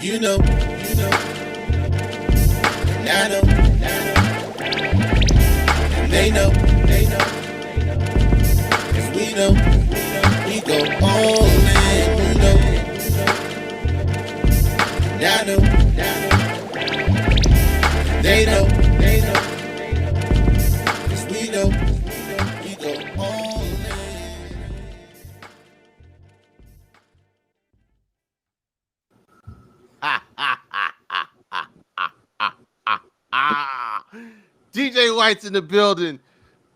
You know, and I know, and they know, cause we know, we go all in, you know, and I know, they know, cause we know, we go all in. DJ White's in the building.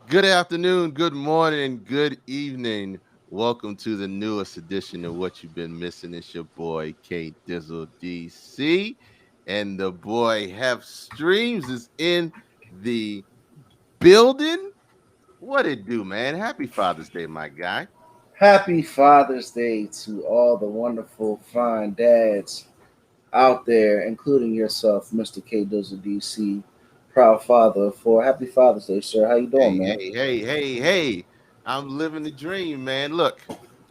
Good afternoon, good morning, good evening. Welcome to the newest edition of What You've Been Missing. It's your boy K Dizzle DC, and the boy Hef Streams is in the building. What it do, man? Happy Father's Day, my guy. Happy Father's Day to all the wonderful, fine dads out there, including yourself, Mr. K. Dizzle DC, proud father of four. Happy Father's Day, sir. How you doing, Hey, man? hey. I'm living the dream, man. Look,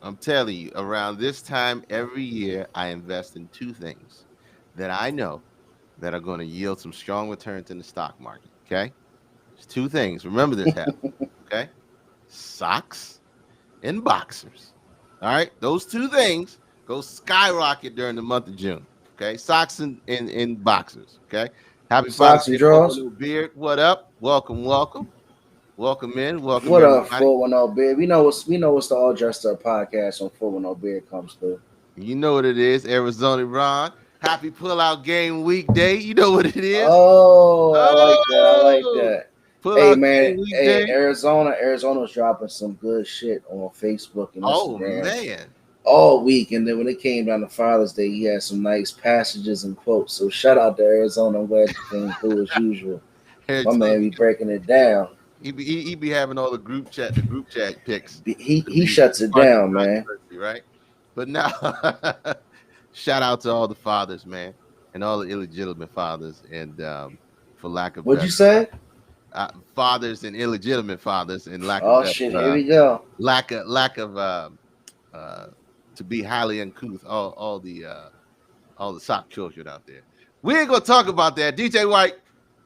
I'm telling you, around this time every year, I invest in two things that I know that are going to yield some strong returns in the stock market. Okay. There's two things. Remember this, Hap. Okay. Socks and boxers. All right. Those two things go skyrocket during the month of June. Okay. Socks and boxers. Okay. Happy Father's Socks Day, and drawers. 410 Beard. What up? Welcome. Welcome What up, everybody. 410 Beard? We know what's the all dressed up podcast on 410 Beard comes through. You know what it is, Arizona Ron. Happy pullout game week day. You know what it is. Oh, I like that. I like Oh, that. Hey pullout man, game week hey day. Arizona's dropping some good shit on Facebook and Oh Instagram man. all week, and then when it came down to Father's Day, he had some nice passages and quotes. So shout out to Arizona. I'm glad you came through as usual. Here, My man be breaking it down. he be having all the group chat picks to He be shuts it sparking down, man. controversy, right? But now, shout out to all the fathers, man, and all the illegitimate fathers, and for lack of What'd better, you say? fathers and illegitimate fathers, and lack of Oh better, shit, here we go. lack of uh, to be highly uncouth, all the sock children out there. We ain't gonna talk about that. DJ White,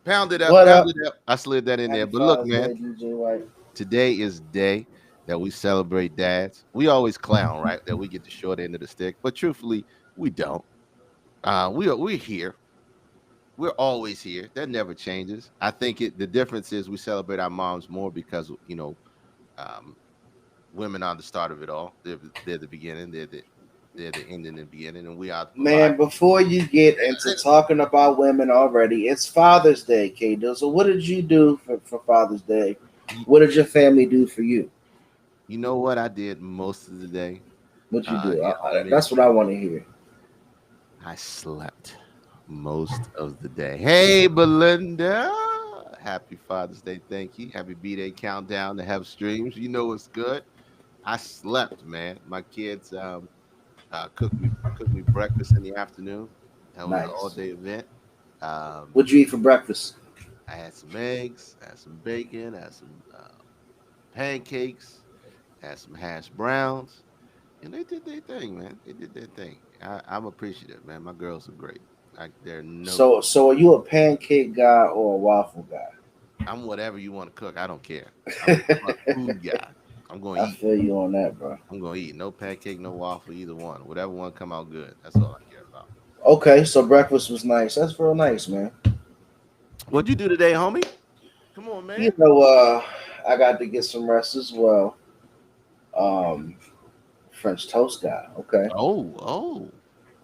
pound it up, What up? I slid that in there. Happy But look, Father's man, Day, DJ White. today is the day that we celebrate dads. We always clown, right? That we get the short end of the stick, but truthfully, we don't. We're here. We're always here. That never changes. I think the difference is we celebrate our moms more because um, women are the start of it all. They're the beginning. They're the ending and beginning, and we are the provider. Man, before you get into talking about women already, it's Father's Day, K. So what did you do for Father's Day? What did your family do for you? You know what I did most of the day? What you do? Homie, That's what I want to hear. I slept most of the day. Hey, Belinda. Happy Father's Day. Thank you. Happy B-Day countdown to have streams. You know what's good. I slept, man. My kids cooked me breakfast in the afternoon. That was an Nice. all-day event. Um, What'd you eat for breakfast? I had some eggs, I had some bacon, I had some pancakes, I had some hash browns, and they did their thing, man. They did their thing. I'm appreciative, man. My girls are great. They're no. So are you a pancake guy or a waffle guy? I'm whatever you want to cook. I don't care. I'm a food guy. I'm going I to eat. feel you on that, bro. I'm going to eat. No pancake, no waffle, either one. Whatever one come out good. That's all I care about. Okay, so breakfast was nice. That's real nice, man. What'd you do today, homie? Come on, You man. know, I got to get some rest as well. Um, French toast guy. Okay. Oh.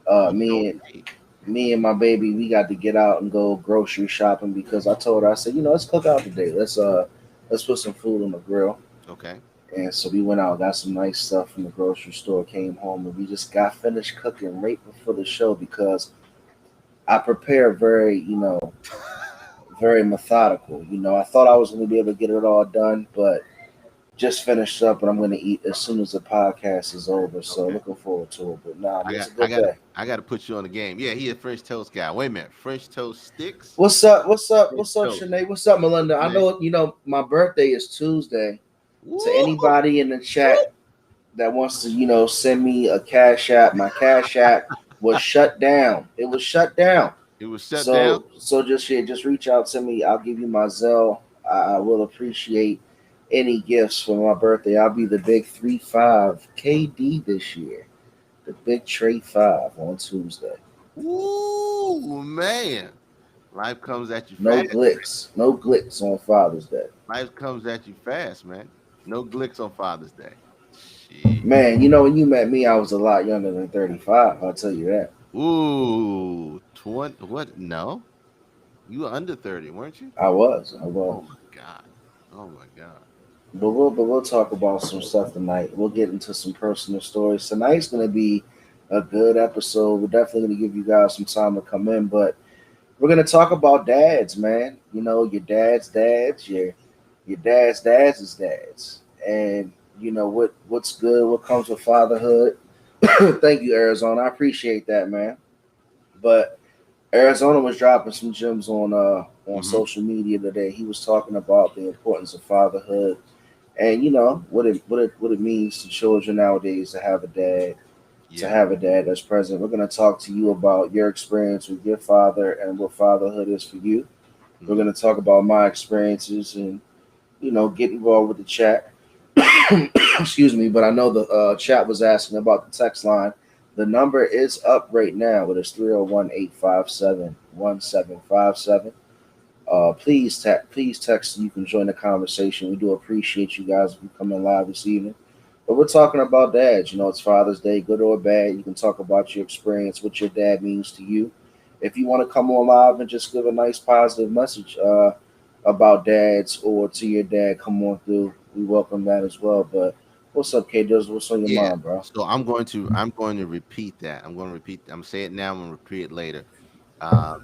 Uh, You know me and me. me and my baby, we got to get out and go grocery shopping because I told her, I said, let's cook out today. Let's put some food on the grill. Okay. And so we went out, got some nice stuff from the grocery store, came home, and we just got finished cooking right before the show because I prepare very methodical. I thought I was going to be able to get it all done, but just finished up and I'm going to eat as soon as the podcast is over. So Okay. looking forward to it. But nah, I it's got a I good got day. I got to put you on the game. Yeah, he a French toast guy. Wait a minute. French toast sticks? What's up? What's up? French What's up, toast. Shanae? What's up, Melinda? I Okay. know, my birthday is Tuesday. To Woo! anybody in the chat that wants to, send me a cash app, my cash app was shut down. It was shut down. It was shut down. So just yeah, just reach out to me. I'll give you my Zelle. I will appreciate any gifts for my birthday. I'll be the big 3-5 KD this year. The big Trey 5 on Tuesday. Ooh, man. Life comes at you No fast. glitz. No glitz on Father's Day. Life comes at you fast, man. No glicks on Father's Day. Shit. Man, when you met me, I was a lot younger than 35. I'll tell you that. Ooh, 20, what? No, you were under 30, weren't you? I was. I Oh was. my God. Oh my God. But we'll talk about some stuff tonight. We'll get into some personal stories. Tonight's gonna be a good episode. We're definitely gonna give you guys some time to come in, but we're gonna talk about dads, man. Your dad's dads, your dad's dads is dads, and what's good, what comes with fatherhood. Thank you, Arizona. I appreciate that, man. But Arizona was dropping some gems on Mm-hmm. social media today. He was talking about the importance of fatherhood and what it means to children nowadays to Yeah. have a dad that's present. We're going to talk to you about your experience with your father and what fatherhood is for you. We're Mm-hmm. going to talk about my experiences and get involved with the chat. Excuse me, but I know the chat was asking about the text line. The number is up right now. It is 301-857-1757. Please text. You can join the conversation. We do appreciate you guys for coming live this evening. But we're talking about dads. It's Father's Day, good or bad. You can talk about your experience, what your dad means to you. If you want to come on live and just give a nice positive message about dads or to your dad, come on through. We welcome that as well. But what's up, K Dizzle? What's on your Yeah. mind, bro? So I'm going to repeat that. I'm going to repeat. I'm saying it now. I'm going to repeat it later.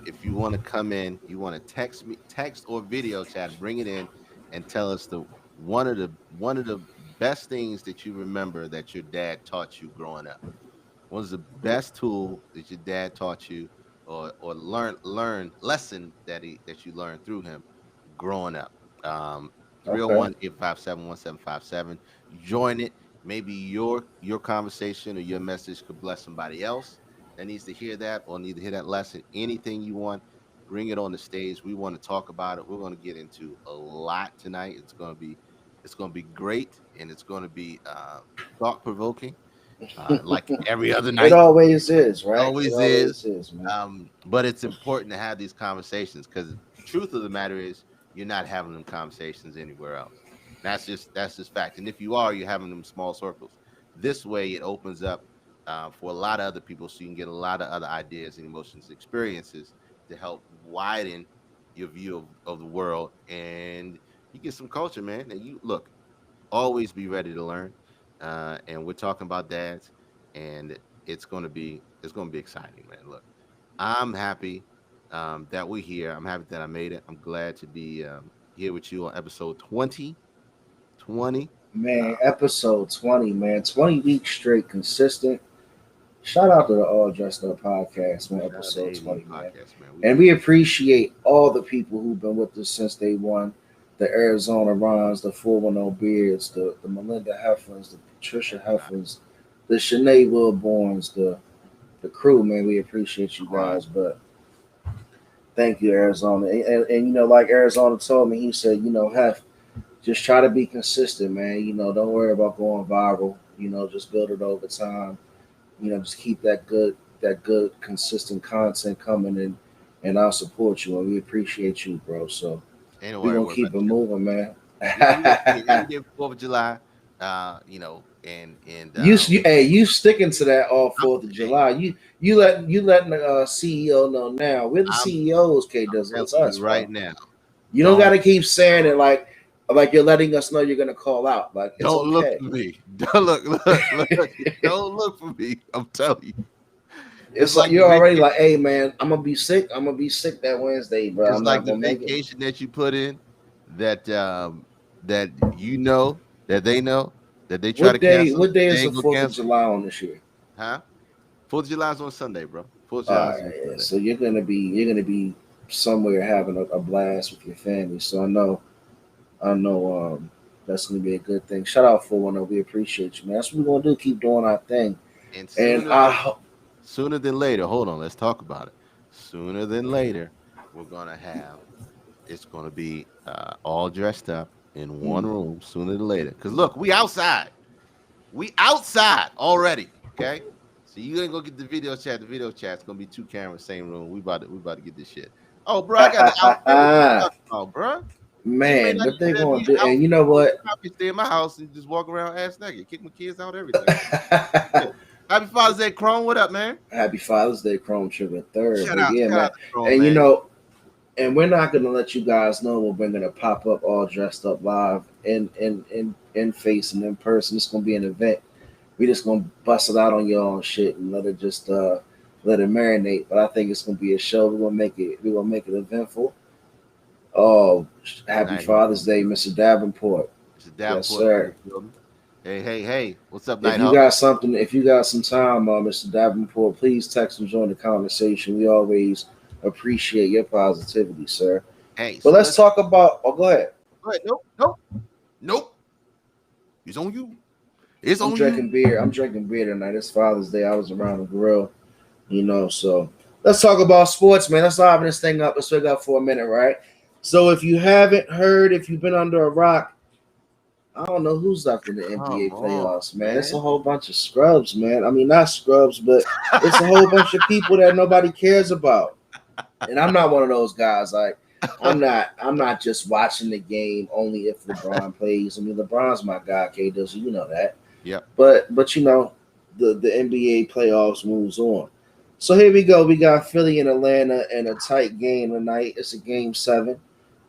If you want to come in, you want to text me, text or video chat, bring it in, and tell us the one of the best things that you remember that your dad taught you growing up. What was the best tool that your dad taught you, or learn lesson that you learned through him growing up? Um, Okay. 301-857-1757. Join it. Maybe your conversation or your message could bless somebody else that needs to hear that or need to hear that lesson. Anything you want, bring it on the stage. We want to talk about it. We're going to get into a lot tonight. It's going to be great, and it's going to be thought provoking, like every other It night. always is, right? It Always is. always is, man. But it's important to have these conversations because truth of the matter is you're not having them conversations anywhere else. That's just fact. And if you are, you're having them small circles. This way, it opens up for a lot of other people, so you can get a lot of other ideas and emotions, experiences to help widen your view of the world, and you get some culture, man. And you look, always be ready to learn. And we're talking about dads, and it's gonna be exciting, man. Look, I'm happy that we're here. I'm happy that I made it. I'm glad to be here with you on episode 20. 20. Man, episode 20, man. 20 weeks straight consistent. Shout out to the All Dressed Up podcast, man. Shout out to Episode ADU 20, man. podcast, man. We And doing we appreciate all the people who've been with us since day one. The Arizona Rons, the 410 Beards, the Melinda Hefflins, the Patricia Hefflins, the Shanae Wilborns, the crew, man. We appreciate you right. guys. But thank you, Arizona. And like Arizona told me, he said, Heff, just try to be consistent, man. Don't worry about going viral. Just build it over time. Just keep that good consistent content coming in, and I'll support you and we appreciate you, bro. So Ain't no we're worry, gonna worry about keep it that. moving, man. We gonna be every day 4th of July. And You sticking to that all I'm 4th of hey, July. You letting the CEO know now. We're the I'm CEOs, K Dizzle. telling It's you us, right bro. now. You don't Don't gotta keep saying it like you're letting us know you're gonna call out. Like it's don't look okay. for me. Don't look. Don't look for me. I'm telling you. It's It's like like the you're already vacation. like, hey man, I'm gonna be sick. I'm gonna be sick that Wednesday, bro. It's I'm like not the gonna make it. vacation that you put in that you know that they know that they try to What day? cancel. What day is They the ain't gonna 4th of cancel. July on this year? Huh? 4th of July is on Sunday, bro. 4th of All July is right, on yeah. Sunday. So you're gonna be somewhere having a blast with your family. So I know that's gonna be a good thing. Shout out for one. We appreciate you, man. That's what we're gonna do. Keep doing our thing. And And sooner than later. Hold on, let's talk about it. Sooner than later, we're gonna have. It's gonna be all dressed up in one Mm. room. Sooner than later, because look, we outside. We outside already. Okay. So you ain't gonna get the video chat. The video chat's gonna be two cameras, same room. We about to get this shit. Oh, bro, I got the outfit. What you talking about, bro? You may Man, not what they even have gonna your do? And outfit. you know On. what? I can stay in my house and just walk around ass naked, kick my kids out, everything. Yeah. Happy Father's Day, Chrome. What up, man? Happy Father's Day, Chrome Sugar Third. But yeah, Shout man. out to Chrome, And you man. know, and we're not gonna let you guys know when we're gonna pop up all dressed up live in face and in person. It's gonna be an event. We just gonna bust it out on y'all and shit and let it just let it marinate. But I think it's gonna be a show. We're gonna make it eventful. Oh, happy Nighthawk. Father's Day, Mr. Davenport. Mr. Yes, Davenport in the sir. building. Hey, hey, hey. What's up, If you Nighthawk? got something, if you got some time, Mr. Davenport, please text and join the conversation. We always appreciate your positivity, sir. Hey, But so let's let's talk about. Oh, go ahead. go ahead. Nope, nope, nope. It's on you. It's I'm on you. drinking beer. I'm drinking beer tonight. It's Father's Day. I was around the grill, So let's talk about sports, man. Let's liven this thing up. Let's wake up for a minute, right? So if you haven't heard, if you've been under a rock, I don't know who's left in the NBA Come on, playoffs, man. It's a man. whole bunch of scrubs, man. I mean, not scrubs, but it's a whole bunch of people that nobody cares about. And I'm not one of those guys. Like, I'm not just watching the game only if LeBron plays. I mean, LeBron's my guy, K. Does you know that? Yep. But the NBA playoffs moves on. So here we go. We got Philly and Atlanta in a tight game tonight. It's a game 7.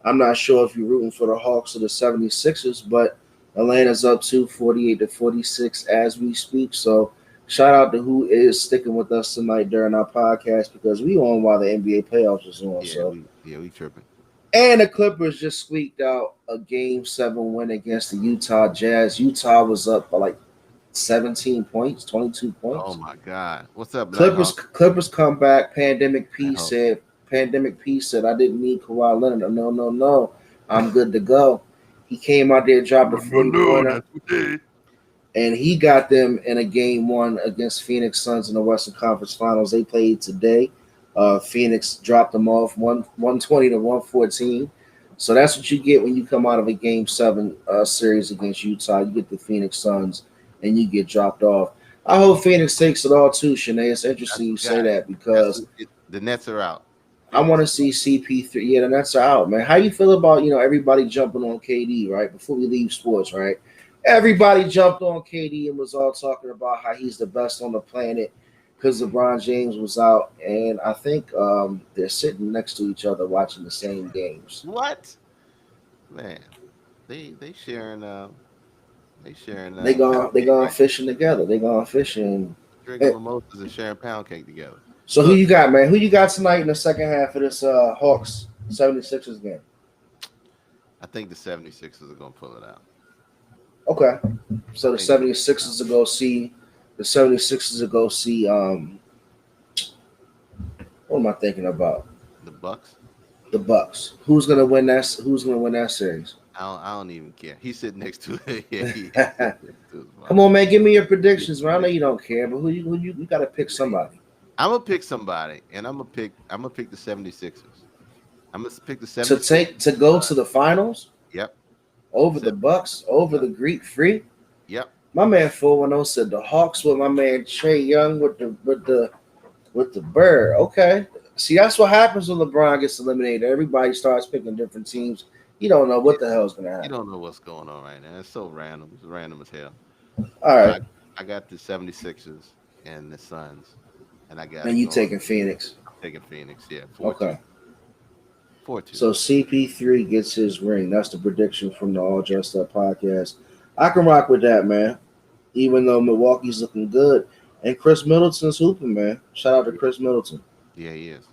I'm not sure if you're rooting for the Hawks or the 76ers, but Atlanta's up 248-46 as we speak. So shout out to who is sticking with us tonight during our podcast because we on while the NBA playoffs is on. So We tripping. and the Clippers just squeaked out a game 7 win against the Utah Jazz. Utah was up by like 17 points, 22 Oh points. my God. What's up, Clippers Nighthawk? Clippers come back. Nighthawk. Pandemic P said I didn't need Kawhi Leonard. No, no, no. I'm good to go. He came out there, dropped a No, no, 40 no, pointer, that's okay. and he got them in a game 1 against Phoenix Suns in the Western Conference Finals. They played today. Phoenix dropped them off 120 to 114. So that's what you get when you come out of a game 7 series against Utah. You get the Phoenix Suns and you get dropped off. I hope Phoenix takes it all too, Shanae. It's That's interesting you what say got it. that because The Nets are out. I want Phoenix to is see CP3. Yeah, the Nets are out, man. How you feel about everybody jumping on KD, right? Before we leave sports, right? Everybody jumped on KD and was all talking about how he's the best on the planet because LeBron James was out, and I think they're sitting next to each other watching the same games. what? Man, they sharing They pound gone they cake, gone right? fishing together. They gone fishing. Drinking mimosas and sharing pound cake together. So who Look, you got, man? Who you got tonight in the second half of this Hawks 76ers game? I think the 76ers are gonna pull it out. Okay. I So the think they're gonna pull it 76ers out. will go see the 76ers will go see what am I thinking about? The Bucks. The Bucks. Who's gonna win that series? I don't even care. He's sitting next to it. Yeah, he's Come sitting next to his mom. on, man, give me your Yeah, predictions, man. I know prediction. you don't care, but who you gotta pick somebody. I'm gonna pick somebody, and I'm gonna pick the 76ers. I'm gonna pick the To 76ers. take to go to the finals Yep. over the 76ers. Bucks, over Yep. the Greek Freak. Yep. My man 410 said the Hawks with my man Trey Young with the bird. Okay. See, that's what happens when LeBron gets eliminated. Everybody starts picking different teams. You don't know what the hell's gonna You happen. don't know what's going on right now. It's so random. It's random as hell. All But right. I got the 76ers and the Suns, and I got And it you going. taking Phoenix. I'm taking Phoenix. Yeah, 4-2. Okay. 4-2. So CP3 gets his ring. That's the prediction from the All Dressed Up podcast. I can rock with that, man. Even though Milwaukee's looking good. And Chris Middleton's hooping, man. Shout out to Chris Middleton. Yeah, he is.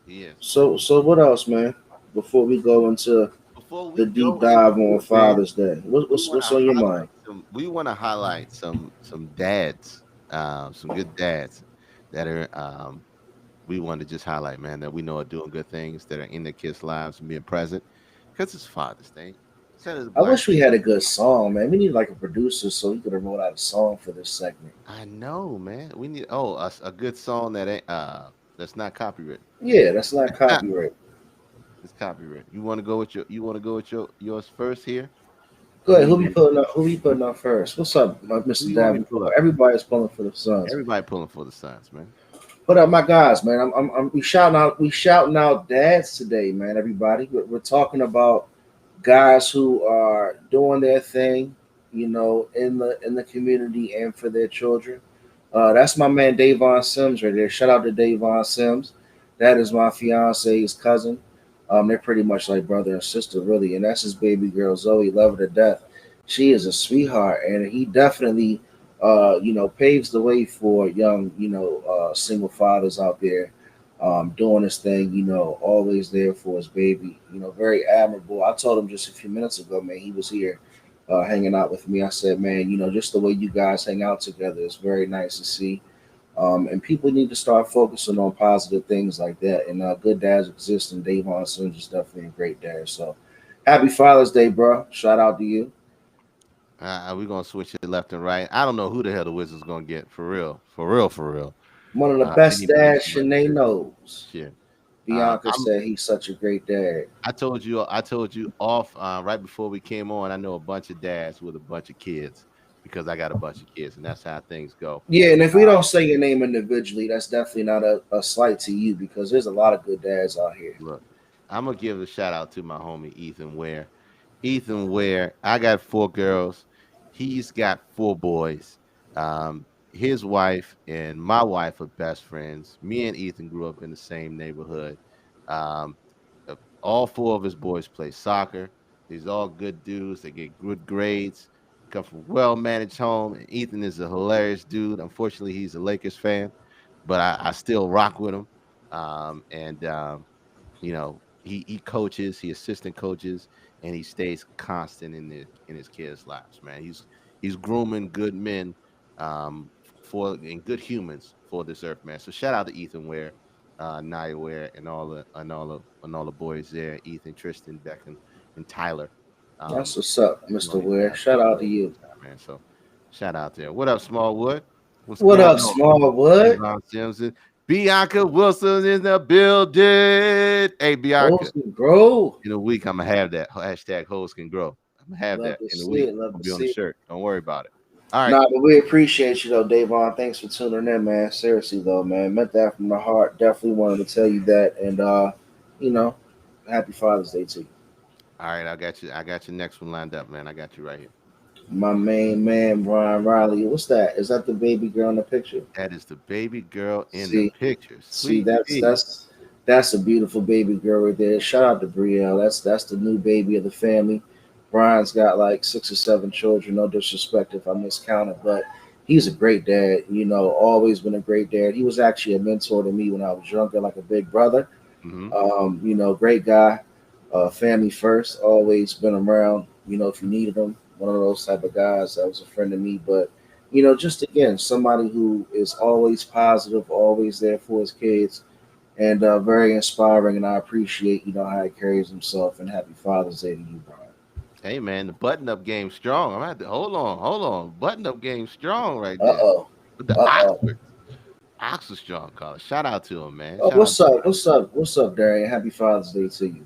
He is. So what else, man? Before we go into Before we the deep go into dive on it, man, Father's Day, we want what's to on your mind? highlight some. We want to highlight some dads, some good dads that are. We want to just highlight, man, that we know are doing good things, that are in their kids' lives and being present, because it's Father's Day. Said it's I black. wish we had a good song, man. We need like a producer so he could have wrote out a song for this segment. I know, man. We need a good song that ain't that's not copywritten. Yeah, that's not copyright. It's copyright. You want to go with yours first here? Go Who ahead. you want? Who we putting up first? What's up, Who Mr. you want me to Davenport? pull up? Everybody's pulling for the Suns. Everybody pulling for the Suns, man. What up, my guys, man? We shouting out. We shouting out dads today, man. Everybody, we're talking about guys who are doing their thing, in the community and for their children. That's my man Davon Sims right there. Shout out to Davon Sims. That is my fiance's cousin. They're pretty much like brother and sister, really, and that's his baby girl Zoe. Love her to death. She is a sweetheart, and he definitely, paves the way for young, single fathers out there, doing his thing. Always there for his baby. Very admirable. I told him just a few minutes ago, man. He was here hanging out with me. I said, man, just the way you guys hang out together is very nice to see. And people need to start focusing on positive things like that. And good dads exist, and Davon Sims is definitely a great dad. So happy Father's Day, bro. Shout out to you. We're gonna switch it left and right. I don't know who the hell the Wizards gonna get for real, for real, for real. One of the They best need to get dads somebody Shanae good. knows. Shit. Bianca I'm. said he's such a great dad. I told you off right before we came on. I know a bunch of dads with a bunch of kids because I got a bunch of kids, and that's how things go. Yeah, and if we don't say your name individually, that's definitely not a slight to you because there's a lot of good dads out here. Look, I'm gonna give a shout out to my homie Ethan Ware. Ethan Ware, I got four girls. He's got four boys. His wife and my wife are best friends. Me and Ethan grew up in the same neighborhood. Um, all four of his boys play soccer. These all good dudes. They get good grades. Come from well managed home. And Ethan is a hilarious dude. Unfortunately, he's a Lakers fan, but I still rock with him. And he coaches, he assistant coaches, and he stays constant in his kids' lives. Man, he's grooming good men for and good humans for this earth, man. So shout out to Ethan Ware, Naya Ware, and all the boys there. Ethan, Tristan, Beckham, and Tyler. That's what's up, You know Mr. these Ware. guys Shout do a out to really good you. job, man. So shout out there. What up, Smallwood? What's What going up, on? Smallwood? Davon Simpson. Bianca Wilson in the building. Hey, Bianca. Hoes can grow. In a week, I'm gonna have that hashtag hoes can grow. I'm gonna have Love that to in a see week. it. Love I'll to be on the see it. shirt. Don't worry about it. All right. Nah, but we appreciate you though, Davon. Thanks for tuning in, man. Seriously though, man. Meant that from the heart. Definitely wanted to tell you that. And you know, happy Father's Day to you. All right, I got you. I got your next one lined up, man. I got you right here. My main man, Brian Riley. What's that? Is that the baby girl in the picture? That is the baby girl in the See, picture. see, Sweet pea. that's a beautiful baby girl right there. Shout out to Brielle. That's the new baby of the family. Brian's got like 6 or 7 children. No disrespect if I miscounted, but he's a great dad. Always been a great dad. He was actually a mentor to me when I was younger, like a big brother. Mm-hmm. Great guy. Family first. Always been around. If you needed him, one of those type of guys that was a friend of me. But just again, somebody who is always positive, always there for his kids, and very inspiring. And I appreciate how he carries himself. And happy Father's Day to you, Brian. Hey, man, the button up game strong. I'm gonna have to hold on. Button up game strong right Uh there oh. with the Uh oh. Oxford. Oxford strong collar. Shout out to him, man. Oh, Shout out what's to up? What's up? What's up, Darian? Happy Father's Day to you.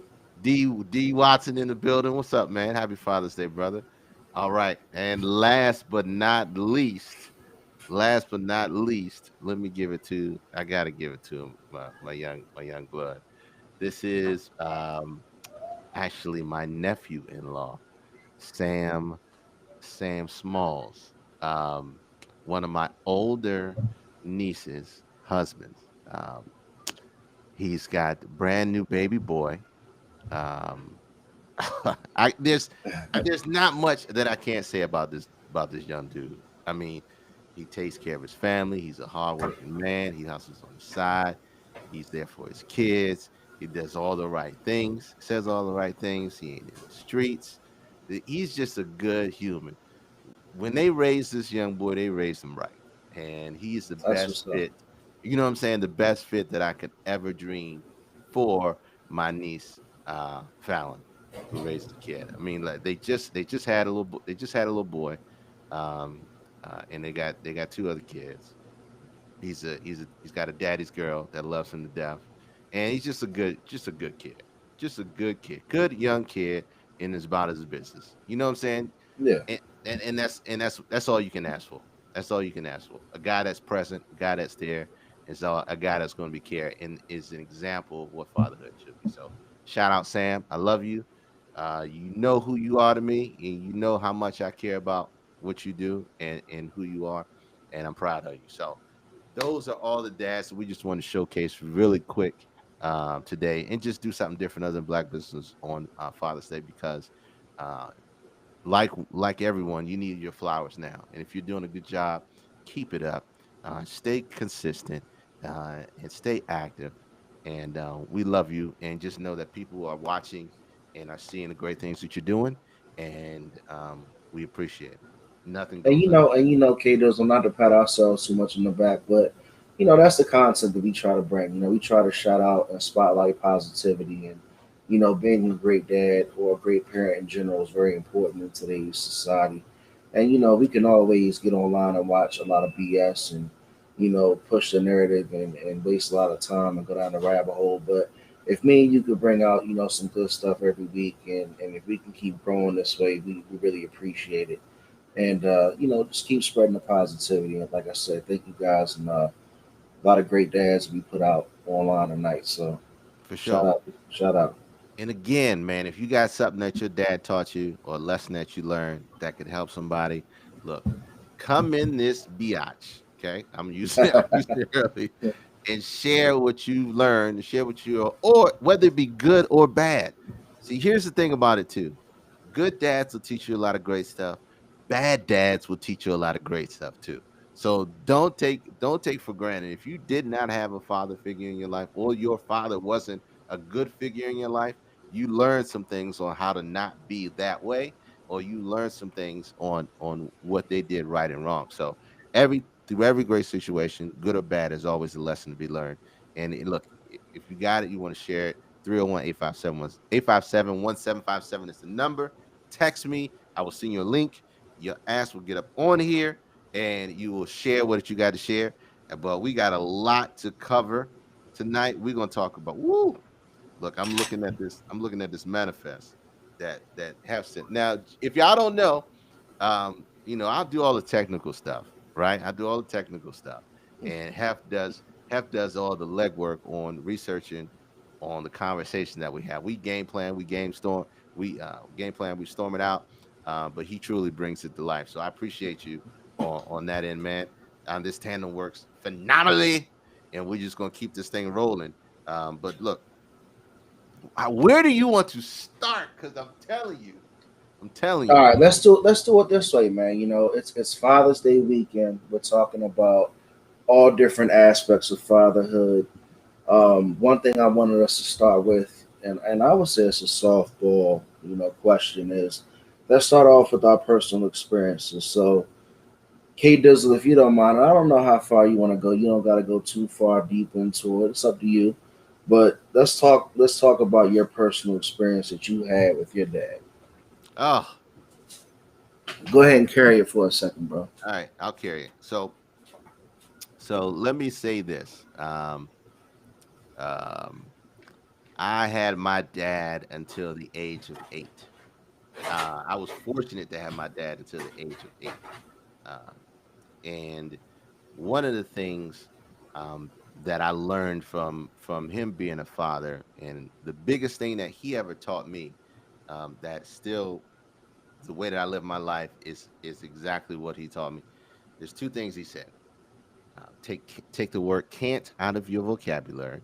D Watson in the building. What's up, man? Happy Father's Day, brother. All right. And last but not least, let me give it to I gotta give it to him, my young blood. This is actually my nephew-in-law, Sam Sam Smalls. Um, one of my older nieces' husbands. He's got a brand new baby boy. Um, I there's not much that I can't say about this young dude. I mean, he takes care of his family. He's a hardworking man. He hustles on the side. He's there for his kids. He does all the right things. Says all the right things. He ain't in the streets. He's just a good human. When they raised this young boy, they raised him right, and he's the That's best what's up. fit. You know what I'm saying? The best fit that I could ever dream for my niece, Fallon. who raised a kid. I mean, like they just had a they just had a little boy, um, and they got two other kids. He's got a daddy's girl that loves him to death, and he's just a good kid, just a good kid, good young kid, and is about his business. You know what I'm saying? Yeah. And that's all you can ask for. That's all you can ask for. A guy that's present, a guy that's there, is a guy that's going to be care and is an example of what fatherhood should be. So shout out Sam, I love you. You know who you are to me, and you know how much I care about what you do and who you are, and I'm proud of you. So those are all the dads that we just want to showcase really quick today, and just do something different other than Black Business on Father's Day, because uh, like everyone, you need your flowers now. And if you're doing a good job, keep it up. Stay consistent and stay active. And we love you. And just know that people are watching and are seeing the great things that you're doing, and we appreciate it. Nothing And goes Kados, not to pat ourselves too much in the back, but that's the concept that we try to bring. We try to shout out and spotlight positivity, and being a great dad or a great parent in general is very important in today's society. And we can always get online and watch a lot of BS and push the narrative and waste a lot of time and go down the rabbit hole. But if me and you could bring out some good stuff every week, and if we can keep growing this way, we really appreciate it. And just keep spreading the positivity. And like I said, thank you guys, and a lot of great dads we put out online tonight. So for shout sure. out, shout out. And again, man, if you got something that your dad taught you or a lesson that you learned that could help somebody, look, come in this biatch. Okay. I'm using I'm using it early, and share what you learned, share what you, or whether it be good or bad. See, here's the thing about it too. Good dads will teach you a lot of great stuff. Bad dads will teach you a lot of great stuff too. So don't take for granted if you did not have a father figure in your life, or your father wasn't a good figure in your life. You learn some things on how to not be that way, or you learn some things on what they did right and wrong. So through every great situation, good or bad, is always a lesson to be learned. And look, if you got it, you want to share it. 301-857-1757 is the number. Text me. I will send you a link. Your ass will get up on here, and you will share what you got to share. But we got a lot to cover tonight. We're gonna talk about. Woo! Look, I'm looking at this manifest that Hef sent. Now, if y'all don't know, I'll do all the technical stuff, right? I do all the technical stuff, and Hef does all the legwork on researching on the conversation that we have. We game plan, we game storm, we game plan, we storm it out. But he truly brings it to life. So I appreciate you on that end, man. This tandem works phenomenally, and we're just gonna keep this thing rolling. But look, where do you want to start? Because I'm telling All you, right, let's do it this way, man. It's Father's Day weekend. We're talking about all different aspects of fatherhood. One thing I wanted us to start with, and I would say it's a softball, question is, let's start off with our personal experiences. So, Kate Dizzle, if you don't mind, I don't know how far you want to go. You don't got to go too far deep into it. It's up to you. But let's talk about your personal experience that you had with your dad. oh, Go ahead and carry it for a second, bro. all right, I'll carry it. So let me say this. Um, I had my dad until the age of 8. I was fortunate to have my dad until the age of 8. Um, and one of the things that I learned from him being a father, and the biggest thing that he ever taught me, that still the way that I live my life is exactly what he taught me. There's two things he said. Take the word can't out of your vocabulary,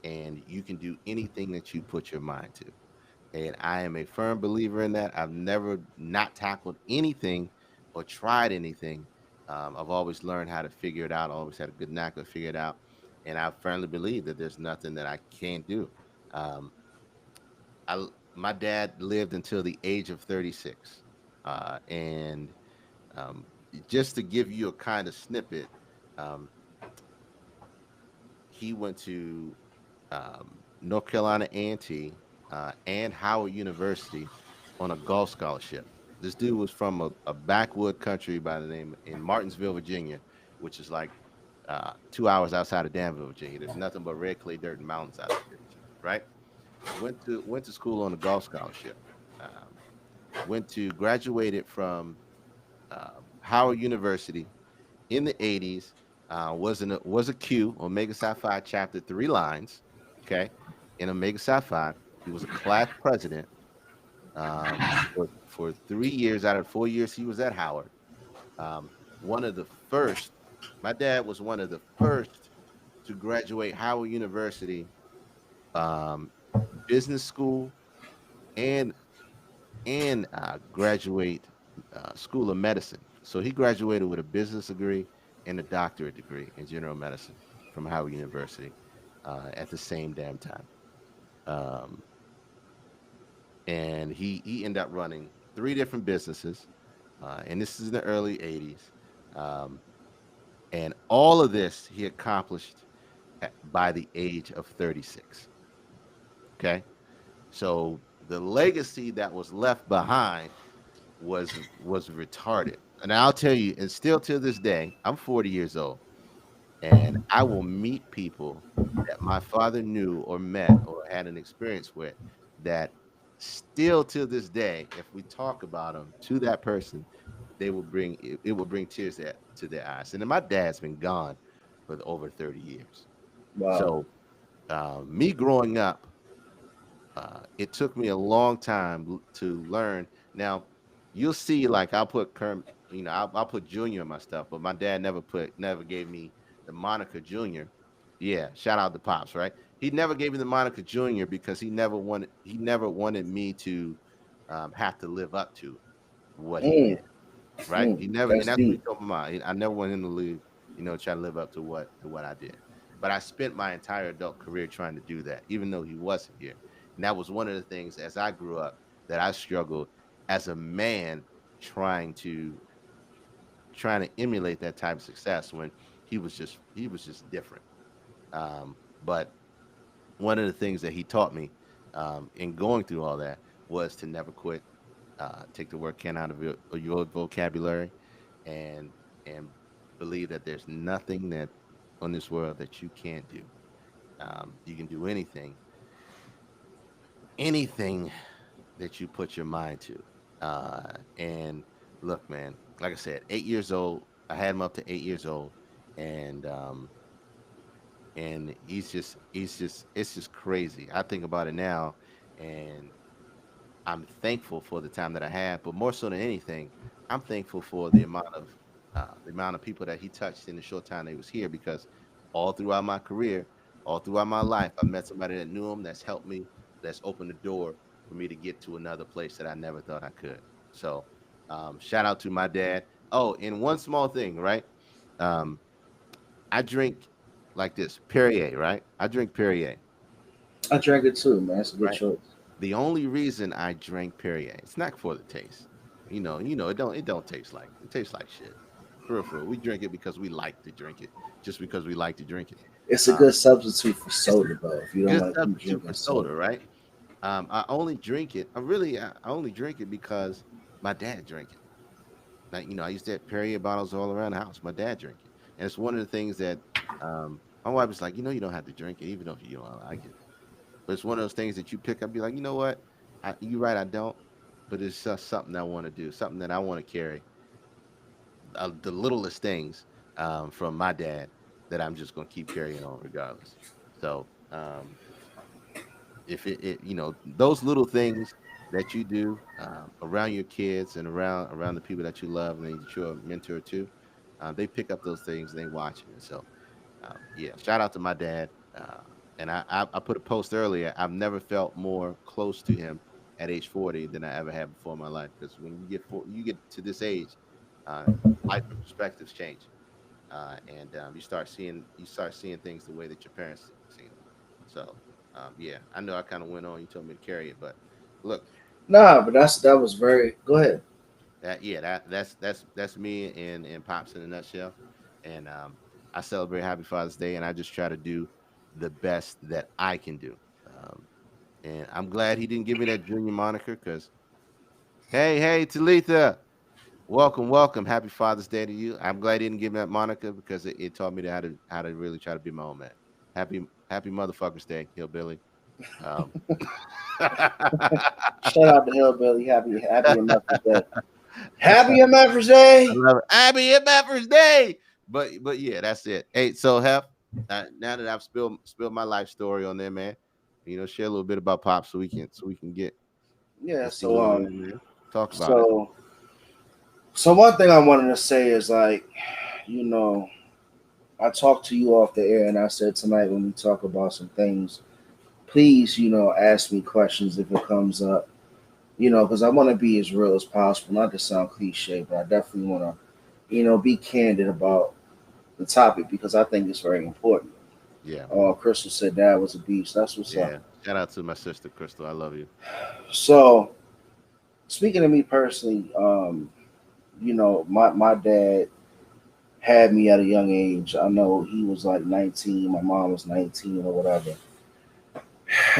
and you can do anything that you put your mind to. And I am a firm believer in that. I've never not tackled anything or tried anything. I've always learned how to figure it out. I always had a good knack of figure it out, and I firmly believe that there's nothing that I can't do. Um, my dad lived until the age of 36, and um, just to give you a kind of snippet, um, he went to North Carolina A&T. and Howard University on a golf scholarship. This dude was from a backwood country by the name in Martinsville, Virginia, which is like 2 hours outside of Danville, Virginia. There's nothing but red clay dirt and mountains out there, right? Went to school on a golf scholarship. Um, went to graduated from Howard University in the 80s. Was a Q, Omega Psi Phi chapter 3 lines. Okay, in Omega Psi Phi, he was a class president for 3 years out of 4 years he was at Howard. One of the first, my dad was one of the first to graduate Howard University um, business school and graduate School of Medicine. So he graduated with a business degree and a doctorate degree in general medicine from Howard University at the same damn time. Um, and he ended up running 3 different businesses, and this is in the early '80s. Um, and all of this he accomplished by the age of 36. Okay, so the legacy that was left behind was retarded. And I'll tell you, and still to this day, I'm 40 years old, and I will meet people that my father knew or met or had an experience with that still to this day, if we talk about them to that person, it will bring tears to their eyes. And then my dad's been gone for over 30 years. Wow. So me growing up, it took me a long time to learn. Now, you'll see, like I'll put Kerm, I'll put Junior in my stuff, but my dad never gave me the moniker Junior. Yeah, shout out to Pops, right? He never gave me the moniker Junior because he never wanted me to have to live up to what he did, Mm, right? He never, and that's that's what he deep. told my mom. I never wanted him to live, try to live up to what I did. But I spent my entire adult career trying to do that, even though he wasn't here. And that was one of the things as I grew up that I struggled as a man trying to trying to emulate that type of success when he was just different. But one of the things that he taught me in going through all that was to never quit. Take the word "can" out of your vocabulary, and and believe that there's nothing that on this world that you can't do. You can do anything that you put your mind to. And look, man, like I said, 8 years old. I had him up to 8 years old, and it's just crazy. I think about it now, and I'm thankful for the time that I had, but more so than anything, I'm thankful for the amount of people that he touched in the short time that he was here. Because all throughout my career, all throughout my life, I met somebody that knew him, that's helped me, that's opened the door for me to get to another place that I never thought I could. So, shout out to my dad. Oh, and one small thing, right? Um, I drink like this Perrier, right? I drink Perrier, I drank it too, man. It's a good right? choice. The only reason I drank Perrier, it's not for the taste. It don't taste like shit. For real. We drink it because we like to drink it, just because we like to drink it. It's a Um, good substitute for it's soda, though. If you a don't good want to keep substitute drinking for soda. soda, right? I only drink it. I only drink it because my dad drank it. Like, I used to have Perrier bottles all around the house. My dad drank it, and it's one of the things that my wife was like, you don't have to drink it, even if you don't like it. But it's one of those things that you pick up, be like, you know what? You're right, I don't. But it's just something I want to do, something that I want to carry. The littlest things from my dad that I'm just going to keep carrying on regardless. So if those little things that you do around your kids and around the people that you love and that you're a mentor to, they pick up those things and they watch it. And so yeah, shout out to my dad. And I put a post earlier. I've never felt more close to him at age 40 than I ever have before in my life. Because when you get to this age, uh, life and perspectives change, and you start seeing things the way that your parents seen them. So yeah, I know I kind of went on. You told me to carry it, but look, Nah, but that was very. Go ahead. that's me and pops in a nutshell. And I celebrate Happy Father's Day, and I just try to do the best that I can do. And I'm glad he didn't give me that junior moniker because, hey, Talitha, welcome, welcome. Happy Father's Day to you. I'm glad he didn't give me that moniker because it taught me how to really try to be my own man. Happy Motherfuckers Day, Hillbilly. Um, Shout out to Hillbilly. Happy Mother's Day. Happy Mother's Day. I love it. Happy Mother's Day. But yeah, that's it. Hey, so Hef, now that I've spilled my life story on there, man, share a little bit about Pop so we can get Yeah. this thing So rolling, man. Talk about it. so so one thing I wanted to say is like, you know, I talked to you off the air, and I said tonight when we talk about some things, please, ask me questions if it comes up. Because I want to be as real as possible. Not to sound cliche, but I definitely want to, be candid about the topic because I think it's very important. Yeah, Crystal said Dad was a beast. That's what's up. yeah. Shout out to my sister Crystal. I love you. So, speaking of me personally, my dad had me at a young age. I know he was like 19, my mom was 19 or whatever.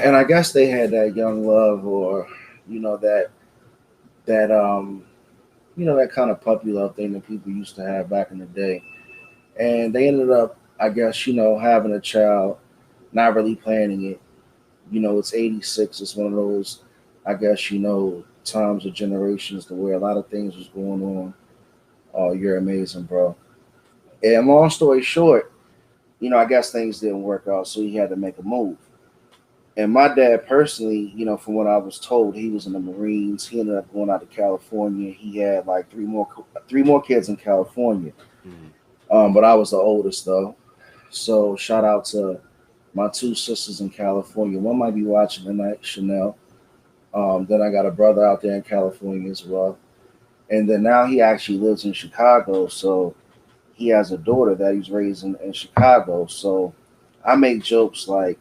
And I guess they had that young love or, that that that kind of puppy love thing that people used to have back in the day. And they ended up, I guess, having a child, not really planning it. It's 86. It's one of those, I guess, times or generations to where a lot of things was going on. Oh, you're amazing, bro. And long story short, I guess things didn't work out, so he had to make a move. And my dad personally, from what I was told, he was in the Marines. He ended up going out to California. He had like three more kids in California. Mhm. But I was the oldest though. So shout out to my two sisters in California. One might be watching tonight, Chanel. Then I got a brother out there in California as well. And then now he actually lives in Chicago. So he has a daughter that he's raised in Chicago. So I make jokes like,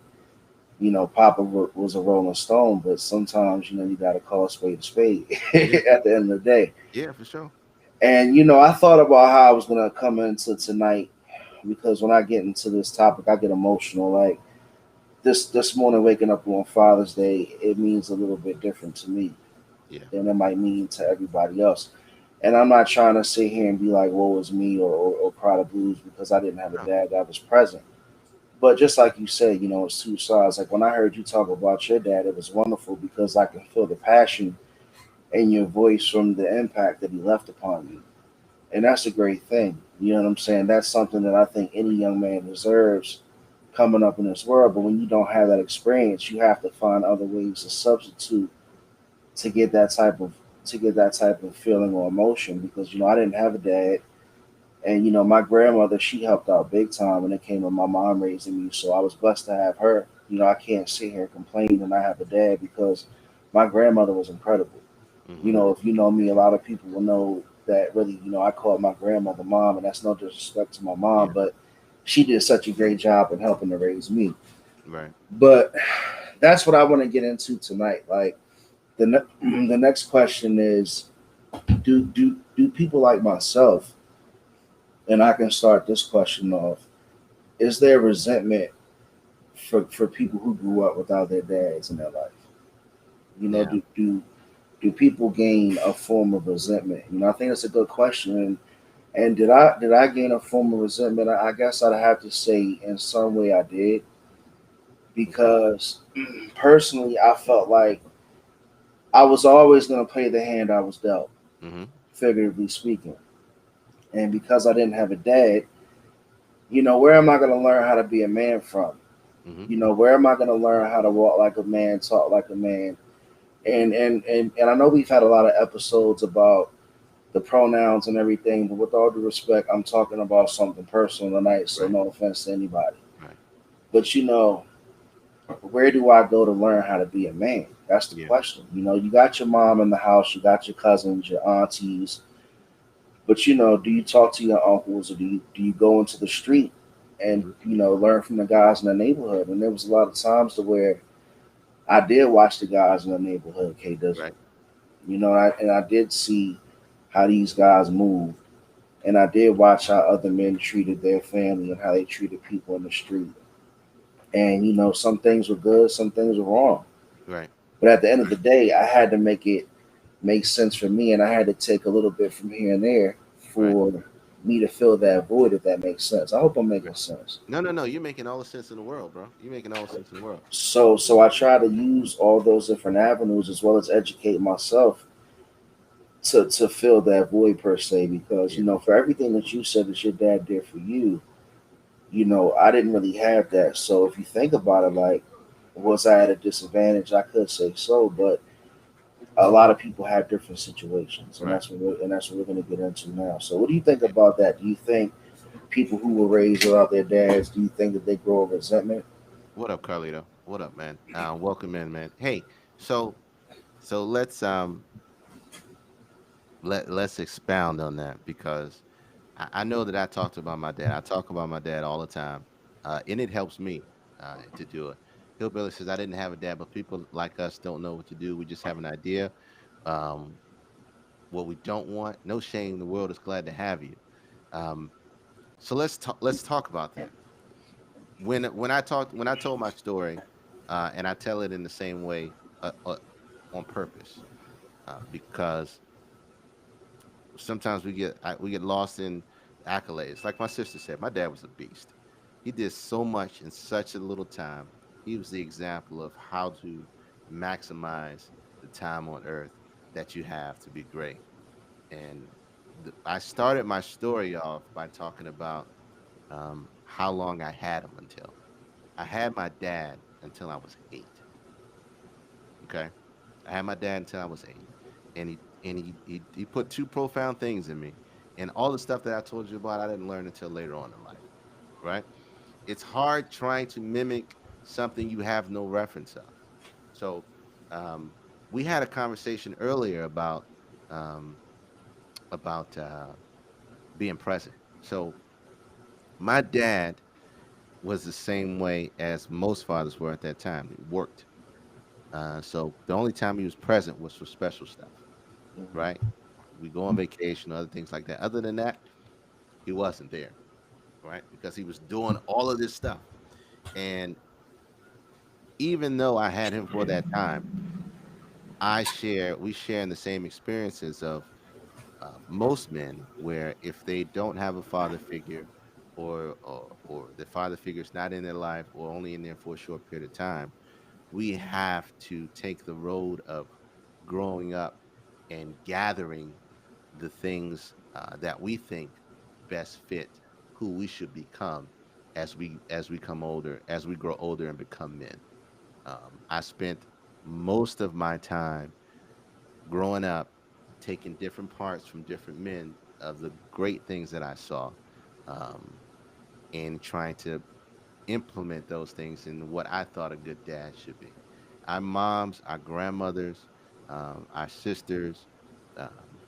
Papa was a Rolling Stone, but sometimes, you got to call a spade a spade Yeah, at the end of the day. yeah, for sure. And, I thought about how I was going to come into tonight because when I get into this topic, I get emotional. Like this morning, waking up on Father's Day, it means a little bit different to me Yeah, than it might mean to everybody else. And I'm not trying to sit here and be like, woe is me or cry the blues because I didn't have a no, dad that was present. But just like you said, it's two sides. Like when I heard you talk about your dad, it was wonderful because I can feel the passion in your voice from the impact that he left upon you. And that's a great thing. You know what I'm saying? That's something that I think any young man deserves coming up in this world. But when you don't have that experience, you have to find other ways to substitute to get that type of feeling or emotion because I didn't have a dad. And my grandmother, she helped out big time when it came to my mom raising me. So I was blessed to have her. I can't sit here and complain and I have a dad because my grandmother was incredible. hmm If you know me, a lot of people will know that really, I call my grandmother mom, and that's no disrespect to my mom, yeah, but she did such a great job in helping to raise me. right. But that's what I want to get into tonight. Like the next question is, do people like myself, and I can start this question off. Is there resentment for people who grew up without their dads in their life? Yeah, Do people gain a form of resentment? I think that's a good question. And did I gain a form of resentment? I guess I'd have to say in some way I did okay. because personally I felt like I was always going to play the hand I was dealt, hmm figuratively speaking. And because I didn't have a dad, where am I going to learn how to be a man from? hmm Where am I going to learn how to walk like a man, talk like a man? And I know we've had a lot of episodes about the pronouns and everything, but with all due respect, I'm talking about something personal tonight, so Right, no offense to anybody. right. But where do I go to learn how to be a man? That's the Yeah, question. You got your mom in the house, you got your cousins, your aunties, but do you talk to your uncles or do you go into the street and hmm learn from the guys in the neighborhood? And there was a lot of times to where I did watch the guys in the neighborhood, K Dizzle. right. And I did see how these guys move. And I did watch how other men treated their family and how they treated people in the street. And some things were good, some things were wrong. Right. But at the end of the day, I had to make it make sense for me, and I had to take a little bit from here and there Right. for me to fill that void. If that makes sense, I hope I'm Right. making sense. No, no, no. You're making all the sense in the world, bro. You're making all the sense in the world. So I try to use all those different avenues as well as educate myself to fill that void per se, because Yeah. for everything that you said that your dad did for you, I didn't really have that. So if you think about it, like, was I at a disadvantage? I could say so, but a lot of people have different situations, and Right. that's what we're going to get into now. So what do you think about that? Do you think people who were raised without their dads, do you think that they grow a resentment? What up, Carlito? What up, man? Welcome in, man. Hey, so let's let's expound on that because I know that I talked about my dad. I talk about my dad all the time, and it helps me to do it. Hillbilly says I didn't have a dad, but people like us don't know what to do. We just have an idea, um, what we don't want. No shame. The world is glad to have you. Um, so let's talk about that. When I told my story, and I tell it in the same way on purpose, because sometimes we get lost in accolades. Like my sister said, my dad was a beast. He did so much in such a little time. He was the example of how to maximize the time on earth that you have to be great. And I started my story off by talking about how long I had him until. I had my dad until I was 8. Okay, I had my dad until I was 8, and he put two profound things in me, and all the stuff that I told you about, I didn't learn until later on in life. Right? It's hard trying to mimic something you have no reference of. So, um, we had a conversation earlier um, about being present. So, my dad was the same way as most fathers were at that time. He worked. So the only time he was present was for special stuff, right? Mhm. We go on vacation or other things like that. Other than that, he wasn't there, right? Because he was doing all of this stuff. And even though I had him for that time, we share in the same experiences of most men, where if they don't have a father figure, or the father figure is not in their life, or only in there for a short period of time, we have to take the road of growing up and gathering the things that we think best fit who we should become as we come older, as we grow older and become men. I spent most of my time growing up taking different parts from different men of the great things that I saw, um, and trying to implement those things in what I thought a good dad should be. Our moms, our grandmothers, our sisters,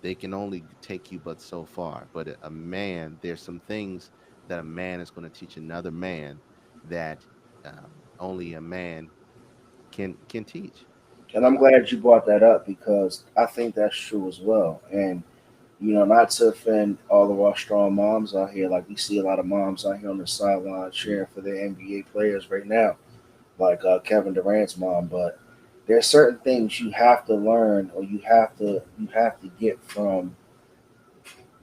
they can only take you but so far. But a man, there's some things that a man is going to teach another man that only a man can teach. And I'm Uh, glad you brought that up because I think that's true as well. And not to offend all of our strong moms out here, like we see a lot of moms out here on the sideline cheering for their NBA players right now, like Kevin Durant's mom. But there's certain things you have to learn, or you have to get from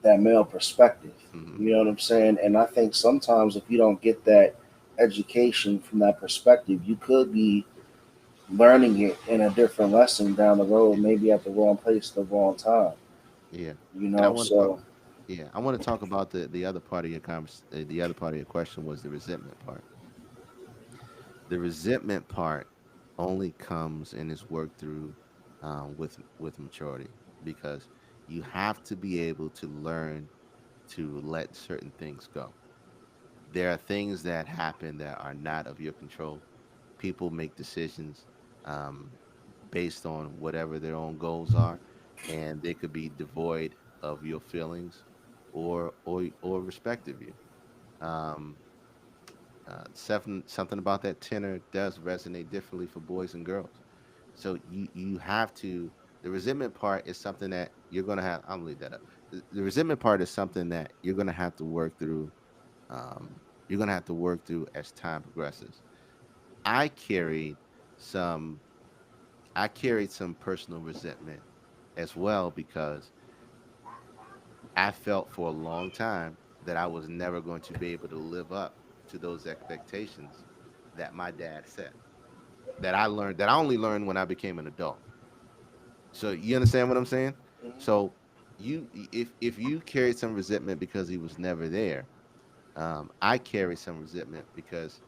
that male perspective. mhm. You know what I'm saying? And I think sometimes if you don't get that education from that perspective, you could be learning it in a different lesson down the road, Yeah, maybe at the wrong place at the wrong time. yeah. You And I know, want to talk. so Yeah, I want to talk about the other part of your the other part of your question was the resentment part. The resentment part only comes and is worked through with maturity, because you have to be able to learn to let certain things go. There are things that happen that are not of your control. People make decisions um, based on whatever their own goals are, and they could be devoid of your feelings or respect of you. Um, something about that tenor does resonate differently for boys and girls. So you have to. The resentment part is something that you're gonna have. I'm gonna leave that up. The resentment part is something that you're gonna have to work through. You're gonna have to work through as time progresses. I carried some. I carried some personal resentment as well because I felt for a long time that I was never going to be able to live up to those expectations that my dad set. That I only learned when I became an adult. So you understand what I'm saying? So if you carried some resentment because he was never there, I carry some resentment because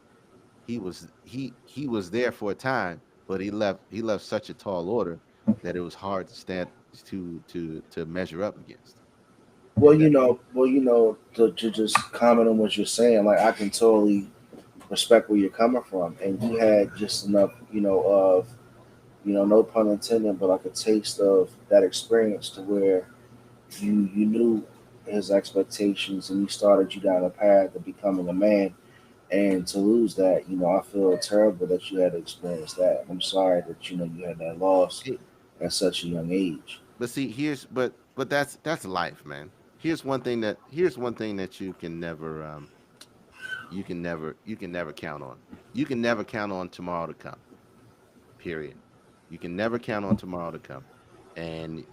he was there for a time, but he left such a tall order that it was hard to stand to measure up against. If that To just comment on what you're saying, like I can totally respect where you're coming from, and you had just enough, of no pun intended, but like a taste of that experience to where you knew his expectations and you started you down a path of becoming a man, and to lose that, I feel terrible that you had to experience that. I'm sorry that you had that loss it, at such a young age. but see but that's life, man. Here's one thing that you can never count on. You can never count on tomorrow to come. Period. You can never count on tomorrow to come. And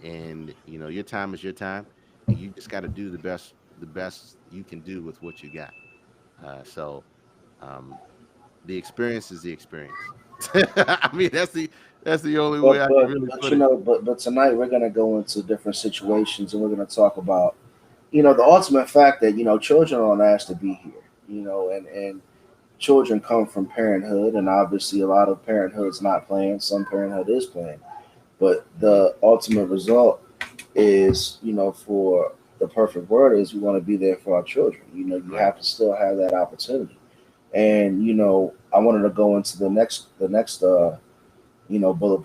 your time is your time, and you just got to do the best you can do with what you got. So um the experience is the experience. I mean, that's the only way But I can but really but put it. but tonight we're gonna go into different situations, and we're gonna talk about the ultimate fact that children aren't asked to be here. And children come from parenthood, and obviously a lot of parenthood's not planned. Some parenthood is planned, but Mhm. the ultimate result is for the perfect word is we want to be there for our children. You Right. have to still have that opportunity. And I wanted to go into the next bullet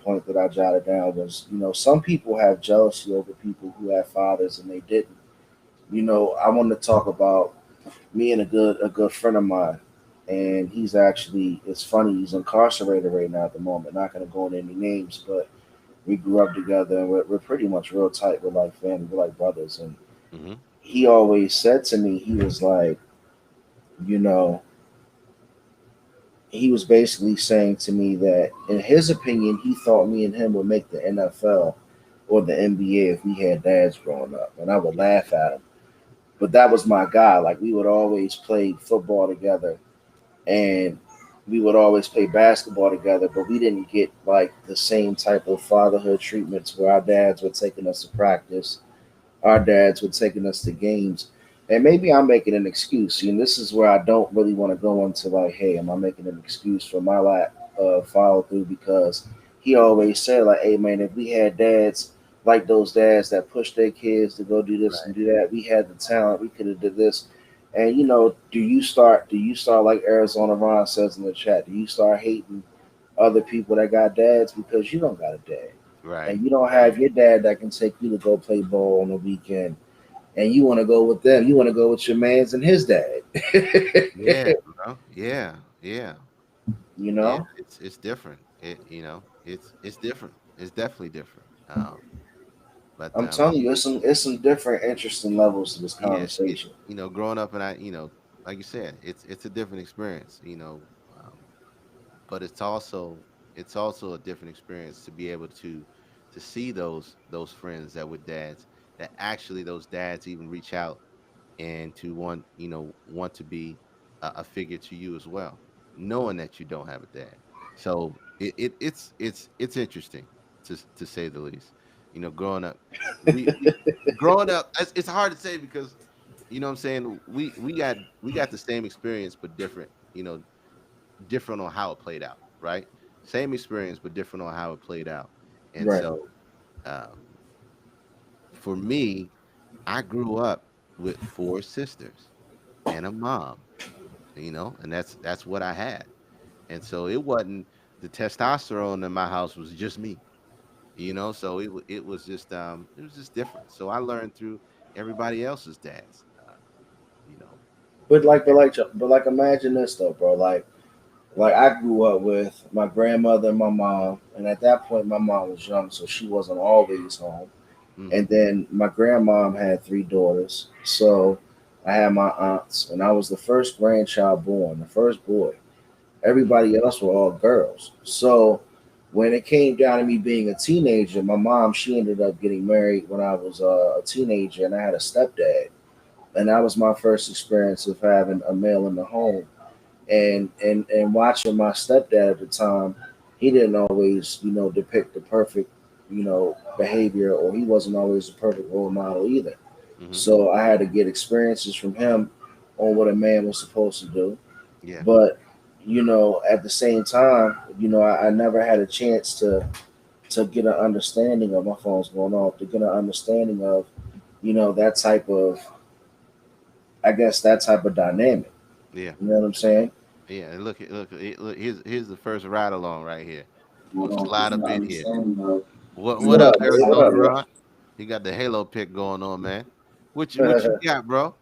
point that I jotted down was, some people have jealousy over people who have fathers and they didn't. I wanted to talk about me and a good friend of mine, and he's actually, it's funny, he's incarcerated right now at the moment. Not going to go into any names, but we grew up together, and we're pretty much real tight. We're like family, we're like brothers. And Hmm. he always said to me, he was like, you know, he was basically saying to me that, in his opinion, he thought me and him would make the NFL or the NBA if we had dads growing up. And I would Yeah. laugh at him. But that was my guy. Like, we would always play football together, and we would always play basketball together, but we didn't get like the same type of fatherhood treatments where our dads were taking us to practice, our dads were taking us to games. And maybe I'm making an excuse. And this is where I don't really want to go into like, hey, am I making an excuse for my lack of follow through? Because he always said, like, hey, man, if we had dads like those dads that push their kids to go do this and Right. do that, we had the talent, we could have did this. And do you start like Arizona Ron says in the chat, do you start hating other people that got dads because you don't got a dad? Right. And you don't Right. have your dad that can take you to go play ball on the weekend, and you want to go with them. You want to go with your man's and his dad. Yeah, bro. Yeah. Yeah. you Yeah. know, It's different. It's different. It's definitely different. But I'm telling you, it's some different, interesting levels to this yeah, conversation. growing up, and like you said, it's a different experience. But it's also a different experience to be able to see those friends that were dads, that actually those dads even reach out and to want to be a figure to you as well, knowing that you don't have a dad. So it's interesting to say the least. Growing up, we growing up, it's hard to say because what I'm saying, we got the same experience but different, different on how it played out, right? Same experience but different on how it played out. And Right. so um for me, I grew up with four sisters and a mom, and that's what I had. And so it wasn't, the testosterone in my house was just me, so it was just different. So I learned through everybody else's dads, you know. But like, imagine this though, bro. Like I grew up with my grandmother and my mom, and at that point, my mom was young, so she wasn't always home. Hmm. And then my grandmom had three daughters, so I had my aunts, and I was the first grandchild born, the first boy. Hmm. Everybody else were all girls. So when it came down to me being a teenager, my mom, she ended up getting married when I was a teenager, and I had a stepdad, and that was my first experience of having a male in the home. And watching my stepdad at the time, he didn't always, depict the perfect, behavior, or he wasn't always the perfect role model either. Hmm. So I had to get experiences from him on what a man was supposed to do. Yeah. But at the same time, I never had a chance to get an understanding of, my phone's going off, to get an understanding of, that type of, I guess, that type of dynamic. Yeah. You know what I'm saying? Yeah. And look. Here's the first ride along right here. We'll You slide get up an in here. understanding of, What what up, up, babe? What Arizona up, yo? Ron? You got the Halo pick going on, man. What you got, bro?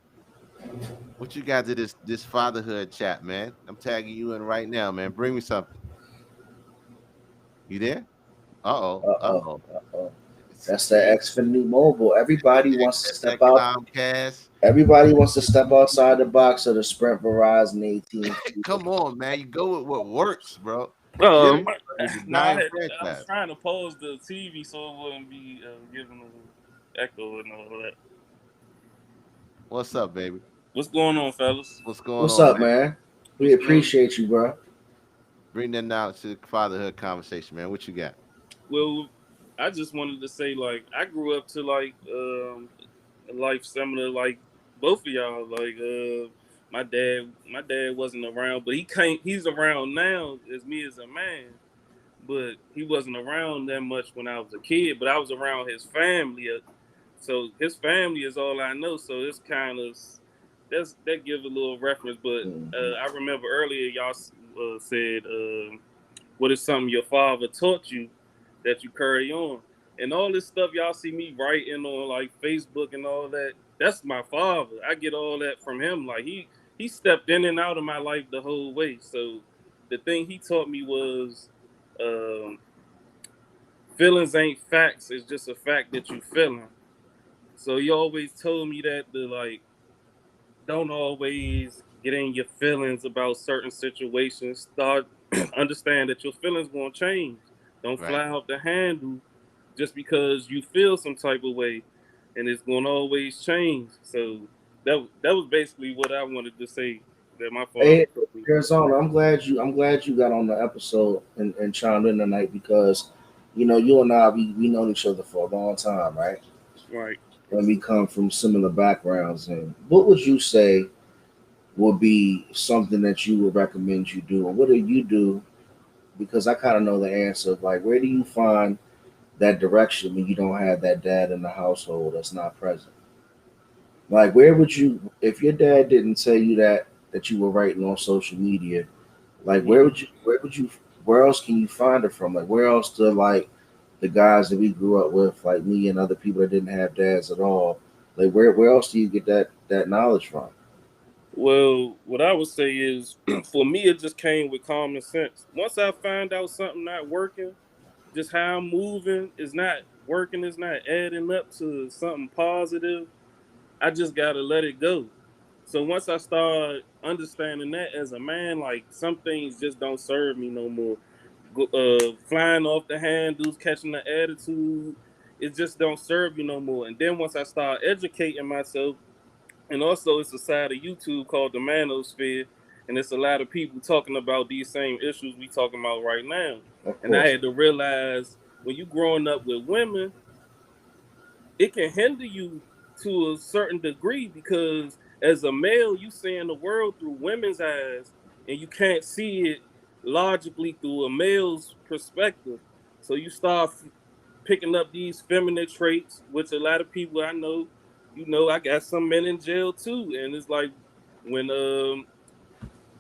What you got to this fatherhood chat, man? I'm tagging you in right now, man. Bring me something. You there? Uh-oh. Uh-oh. Uh-oh. Uh-oh. That's that See? Xfinity Mobile. Everybody wants to That's step that out. Comcast. Everybody wants to step outside the box of the Sprint, Verizon, AT&T. Come on, man. You go with what works, bro. Get it. Um, It's a no, dying I was franchise. trying to pause the TV so it wouldn't be giving an echo and all that. What's up, baby? What's going on, fellas? What's going What's on, up, man? man? We What's going? appreciate you, bro. Bring that now to the fatherhood conversation, man. What you got? Well, I just wanted to say, like, I grew up to like a life similar like both of y'all. Like, my dad wasn't around, but he came. He's around now as me as a man, but he wasn't around that much when I was a kid. But I was around his family. So his family is all I know. So it's kind of that gives a little reference. But Hmm. I remember earlier y'all said, "What is something your father taught you that you carry on?" And all this stuff y'all see me writing on like Facebook and all that. That's my father. I get all that from him. Like he stepped in and out of my life the whole way. So the thing he taught me was. Um, Feelings ain't facts. It's just a fact that you feeling. So he always told me that to like don't always get in your feelings about certain situations. Start understand that your feelings gonna change. Don't Right. fly off the handle just because you feel some type of way, and it's gonna always change. So that was basically what I wanted to say that my father Hey, told me. Arizona, I'm glad you got on the episode and chimed in tonight because, you and I, we known each other for a long time, right? Right. And we come from similar backgrounds. And what would you say would be something that you would recommend you do? Or what do you do? Because I kind of know the answer. Like, where do you find that direction when you don't have that dad in the household that's not present? Like, where would you, if your dad didn't tell you that you were writing on social media, like, Mhm. where else can you find it from? Like, where else do, like, the guys that we grew up with, like me and other people that didn't have dads at all, like, where else do you get that knowledge from? Well, what I would say is, for me, it just came with common sense. Once I find out something not working, just how I'm moving is not working, is not adding up to something positive, I just gotta let it go. So once I start understanding that as a man, like some things just don't serve me no more. Flying off the handles, catching the attitude, it just don't serve you no more. And then once I start educating myself, and also it's a side of YouTube called the Manosphere, and it's a lot of people talking about these same issues we talking about right now. Of And I course. had to realize when you growing up with women, it can hinder you to a certain degree because as a male, you seeing the world through women's eyes, and you can't see it logically through a male's perspective. So you start picking up these feminine traits, which a lot of people I know, I got some men in jail too, and it's like when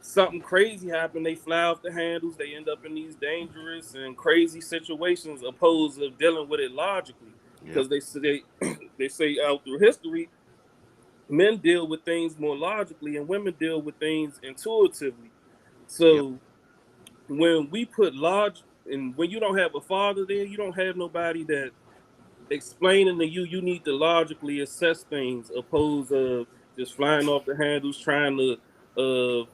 something crazy happen, they fly off the handles, they end up in these dangerous and crazy situations, opposed to dealing with it logically, Yep. because they say they say out through history, men deal with things more logically and women deal with things intuitively. Yep. So when we put log and when you don't have a father there, you don't have nobody that explaining to you need to logically assess things opposed of just flying off the handles trying to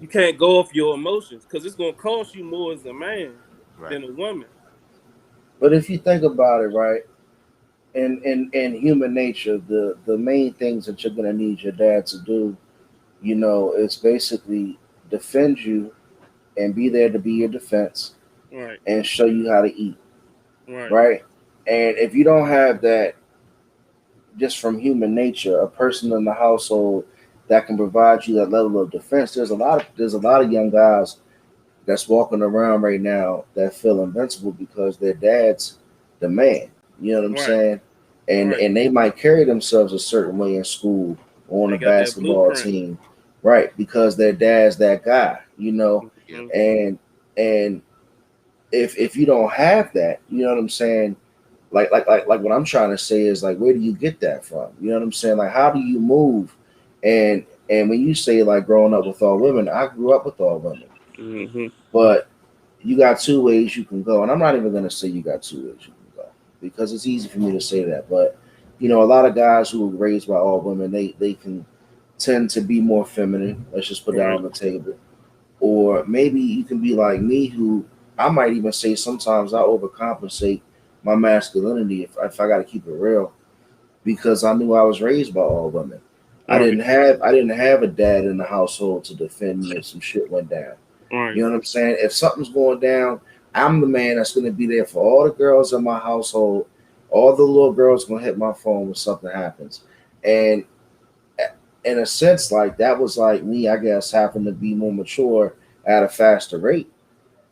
you can't go off your emotions because it's gonna cost you more as a man. Right. than a woman. But if you think about it, right, in human nature, the main things that you're gonna need your dad to do, is basically defend you and be there to be your defense Right, and show you how to eat, right, right? And if you don't have that just from human nature, a person in the household that can provide you that level of defense, there's a lot of young guys that's walking around right now that feel invincible because their dad's the man. You know what I'm right, saying? And right. and they might carry themselves a certain way in school or on a They got that basketball blueprint. team, right? Because their dad's that guy, Yeah. Hmm. and if you don't have that, you know what I'm saying? Like what I'm trying to say is like, where do you get that from? You know what I'm saying? Like, how do you move? And when you say like growing up with all women, I grew up with all women, Hmm. but you got two ways you can go, and I'm not even gonna say you got two ways you can go because it's easy for me to say that. But a lot of guys who were raised by all women, they can tend to be more feminine. Let's just put that Right. on the table. Or maybe you can be like me, who I might even say sometimes I overcompensate my masculinity if I got to keep it real, because I knew I was raised by all women. Right. I didn't have a dad in the household to defend me if some shit went down. Right. You know what I'm saying? If something's going down, I'm the man that's going to be there for all the girls in my household. All the little girls going to hit my phone when something happens. And in a sense, like that was like me, I guess, having to be more mature at a faster rate.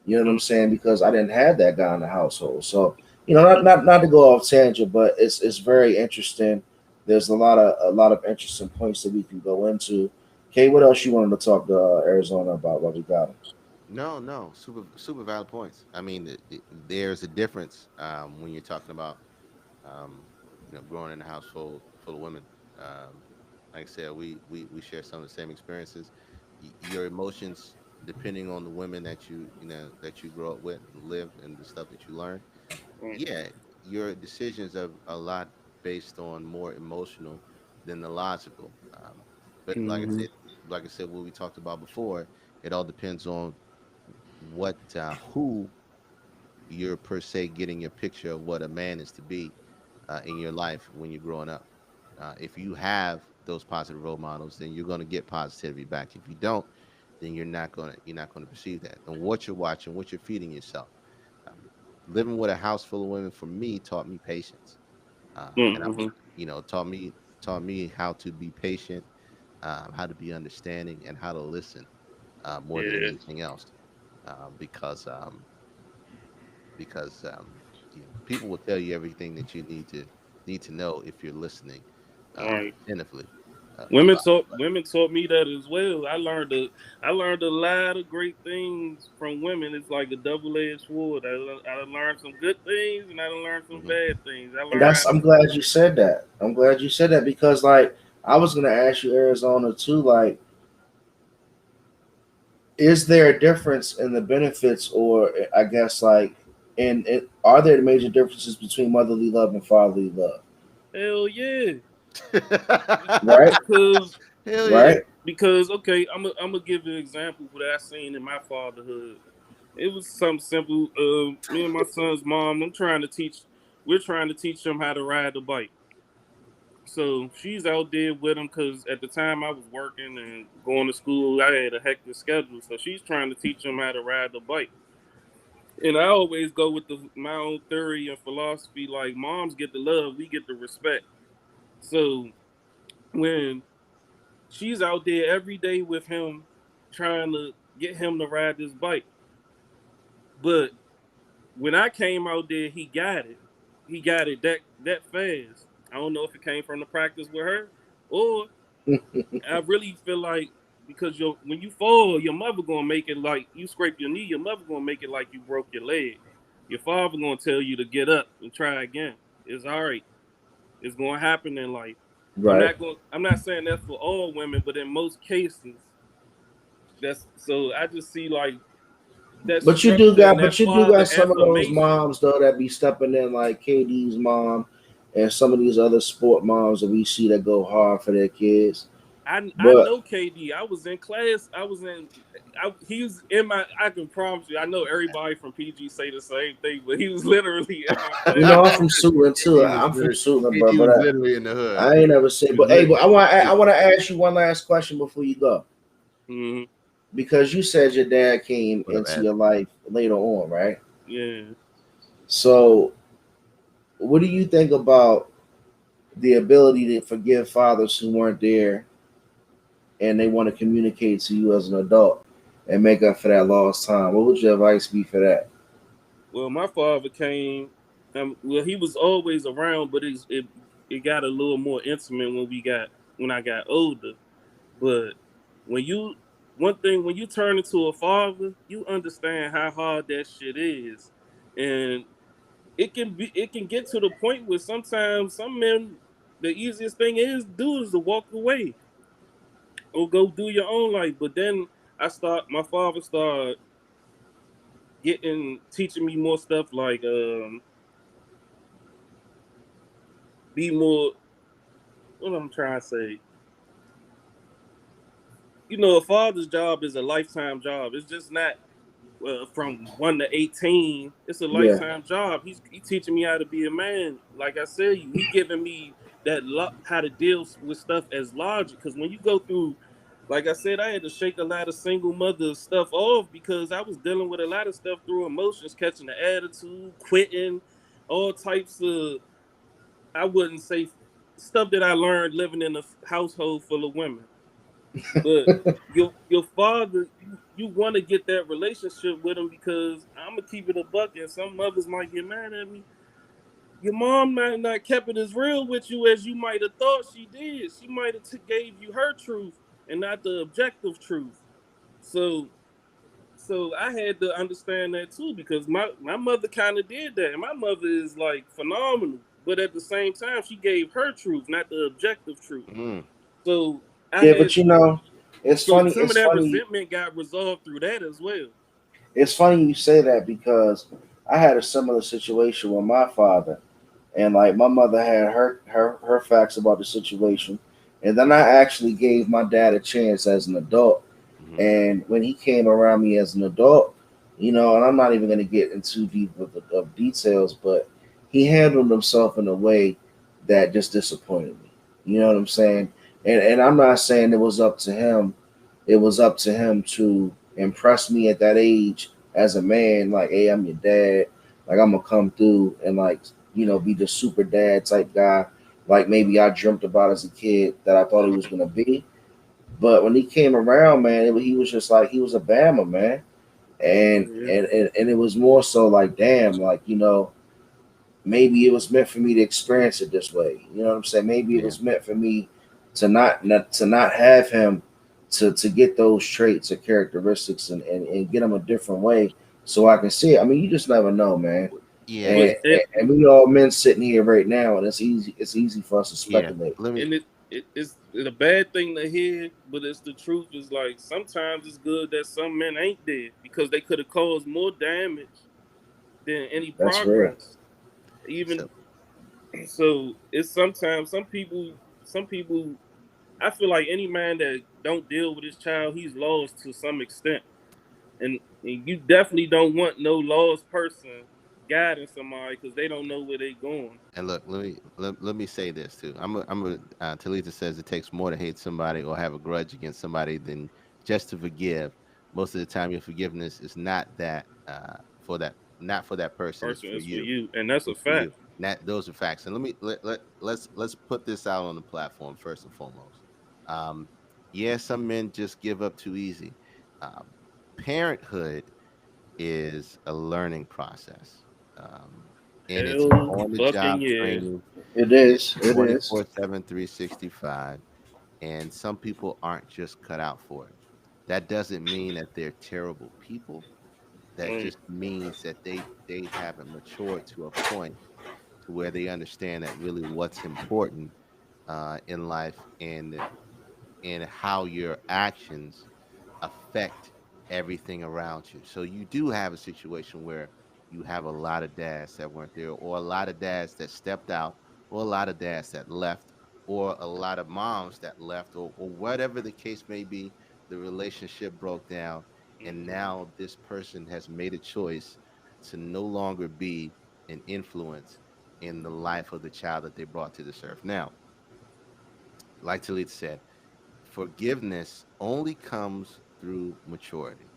You know what I'm saying? Because I didn't have that guy in the household. So, not to go off tangent, but it's very interesting. There's a lot of interesting points that we can go into. Kay, what else you wanted to talk to Arizona about while we got him? No, no, super valid points. I mean, there's a difference when you're talking about, um, growing in a household full of women. Um, like I said, we share some of the same experiences. Your emotions, depending on the women that you grow up with, live, and the stuff that you learn. Right. Yeah, your decisions are a lot based on more emotional than the logical. But Hmm. like I said, what we talked about before, it all depends on who you're per se getting your picture of what a man is to be in your life when you're growing up. If you have those positive role models, then you're going to get positivity back. If you don't, then you're not going to perceive that. And what you're watching, what you're feeding yourself. Um, Living with a house full of women for me taught me patience, and Hmm. taught me how to be patient, how to be understanding, and how to listen more than Yeah. anything else. Because people will tell you everything that you need to know if you're listening Right. attentively Women about taught their life. women taught me that as well. I learned a lot of great things from women. It's like a double edged sword. I learned some good things and I learned some Hmm. bad things. I And learned how that's to I'm glad you said that. I'm glad you said that because like I was gonna ask you Arizona too, like, is there a difference in the benefits or I guess like are there major differences between motherly love and fatherly love? hell yeah. Right? Because Hell yeah. Right? okay, I'm gonna give you an example of what I seen in my fatherhood. It was something simple. Me and my son's mom, we're trying to teach him how to ride the bike. So she's out there with him because at the time I was working and going to school. I had a hectic schedule, so she's trying to teach him how to ride the bike. And I always go with my own theory and philosophy. Like moms get the love, we get the respect. So when she's out there every day with him, trying to get him to ride this bike, but when I came out there, he got it. He got it that fast. I don't know if it came from the practice with her or I really feel like because when you fall, your mother gonna make it like you scrape your knee. Your mother gonna make it like you broke your leg. Your father gonna tell you to get up and try again. It's all right. It's gonna happen in life. Right. I'm not saying that's for all women, but in most cases, that's so. I just see like that structure and that But you do father got some of those affirmation. moms though that be stepping in like KD's mom and some of these other sport moms that we see that go hard for their kids. I But know KD. I was in class. He was in my. I can promise you. I know everybody from PG say the same thing, but he was literally in my you class. know, I'm from Suitland too. KD was I'm from literally, Suitland, bro. KD was But literally in the hood. I ain't never say. He was But hey, but literally in the I hood. want to ask you one last question before you go, Hmm. because you said your dad came What up, into Ed? your life later on, right? Yeah. So, what do you think about the ability to forgive fathers who weren't there and they want to communicate to you as an adult and make up for that lost time? What would your advice be for that? Well, my father came. Well, he was always around, but it got a little more intimate when I got older. But when you one thing when you turn into a father, you understand how hard that shit is, and it can get to the point where sometimes some men, the easiest thing is to walk away or go do your own life. But then my father started getting teaching me more stuff like be more, what I'm trying to say. A father's job is a lifetime job. It's just not from 1 to 18. It's a Yeah, lifetime job. He teaching me how to be a man. Like I said, he giving me how to deal with stuff as logic. Because when you go through, like I said, I had to shake a lot of single mother stuff off because I was dealing with a lot of stuff through emotions, catching the attitude, quitting, all types of, I wouldn't say, stuff that I learned living in a household full of women. But your father, you want to get that relationship with him because I'm gonna keep it a buck, and some mothers might get mad at me. Your mom might not kept it as real with you as you might have thought she did. She might have gave you her truth and not the objective truth. So I had to understand that too because my mother kind of did that, and my mother is like phenomenal. But at the same time, she gave her truth, not the objective truth. Mm. So I yeah, had but you know, it's So funny. some of that resentment got resolved through that as well. It's funny you say that because I had a similar situation with my father, and like my mother had her facts about the situation, and then I actually gave my dad a chance as an adult. Hmm. And when he came around me as an adult, and I'm not even going to get into deep of details, but he handled himself in a way that just disappointed me. You know what I'm saying? And I'm not saying it was up to him. It was up to him to impress me at that age as a man. Like, hey, I'm your dad. Like, I'm gonna come through and like be the super dad type guy. Like maybe I dreamt about as a kid that I thought he was gonna be. But when he came around, man, he was just like he was a Bama, man. And, Yeah, and and and it was more so like, damn, like maybe it was meant for me to experience it this way. You know what I'm saying? Maybe it Yeah. was meant for me to not have him to get those traits or characteristics and get them a different way so I can see it. I mean, you just never know, man. Yeah. but And, and we all men sitting here right now, and it's easy for us to Yeah. speculate. Let me. and it's a bad thing to hear, but it's the truth. Is like sometimes it's good that some men ain't dead because they could have caused more damage than any That's real. progress. Even So so, it's sometimes some people. I feel like any man that don't deal with his child, he's lost to some extent. And you definitely don't want no lost person guiding somebody because they don't know where they going. and look, let me say this too. Talita says it takes more to hate somebody or have a grudge against somebody than just to forgive. Most of the time, your forgiveness is not for that person. It's Person for is for you. you, and that's a It's for you. fact. That those are facts. And let's put this out on the platform first and foremost. Um, yeah, some men just give up too easy. Um, Parenthood is a learning process. And it's an Hell on the fucking job yeah. training. It It's is. It is. 24/7, 365. And some people aren't just cut out for it. That doesn't mean that they're terrible people. That Right. just means that they haven't matured to a point to where they understand that really what's important in life and how your actions affect everything around you. So you do have a situation where you have a lot of dads that weren't there, or a lot of dads that stepped out, or a lot of dads that left, or a lot of moms that left, or whatever the case may be, the relationship broke down, and Mm-hmm. now this person has made a choice to no longer be an influence in the life of the child that they brought to this earth. Now, like Talit said, forgiveness only comes through maturity.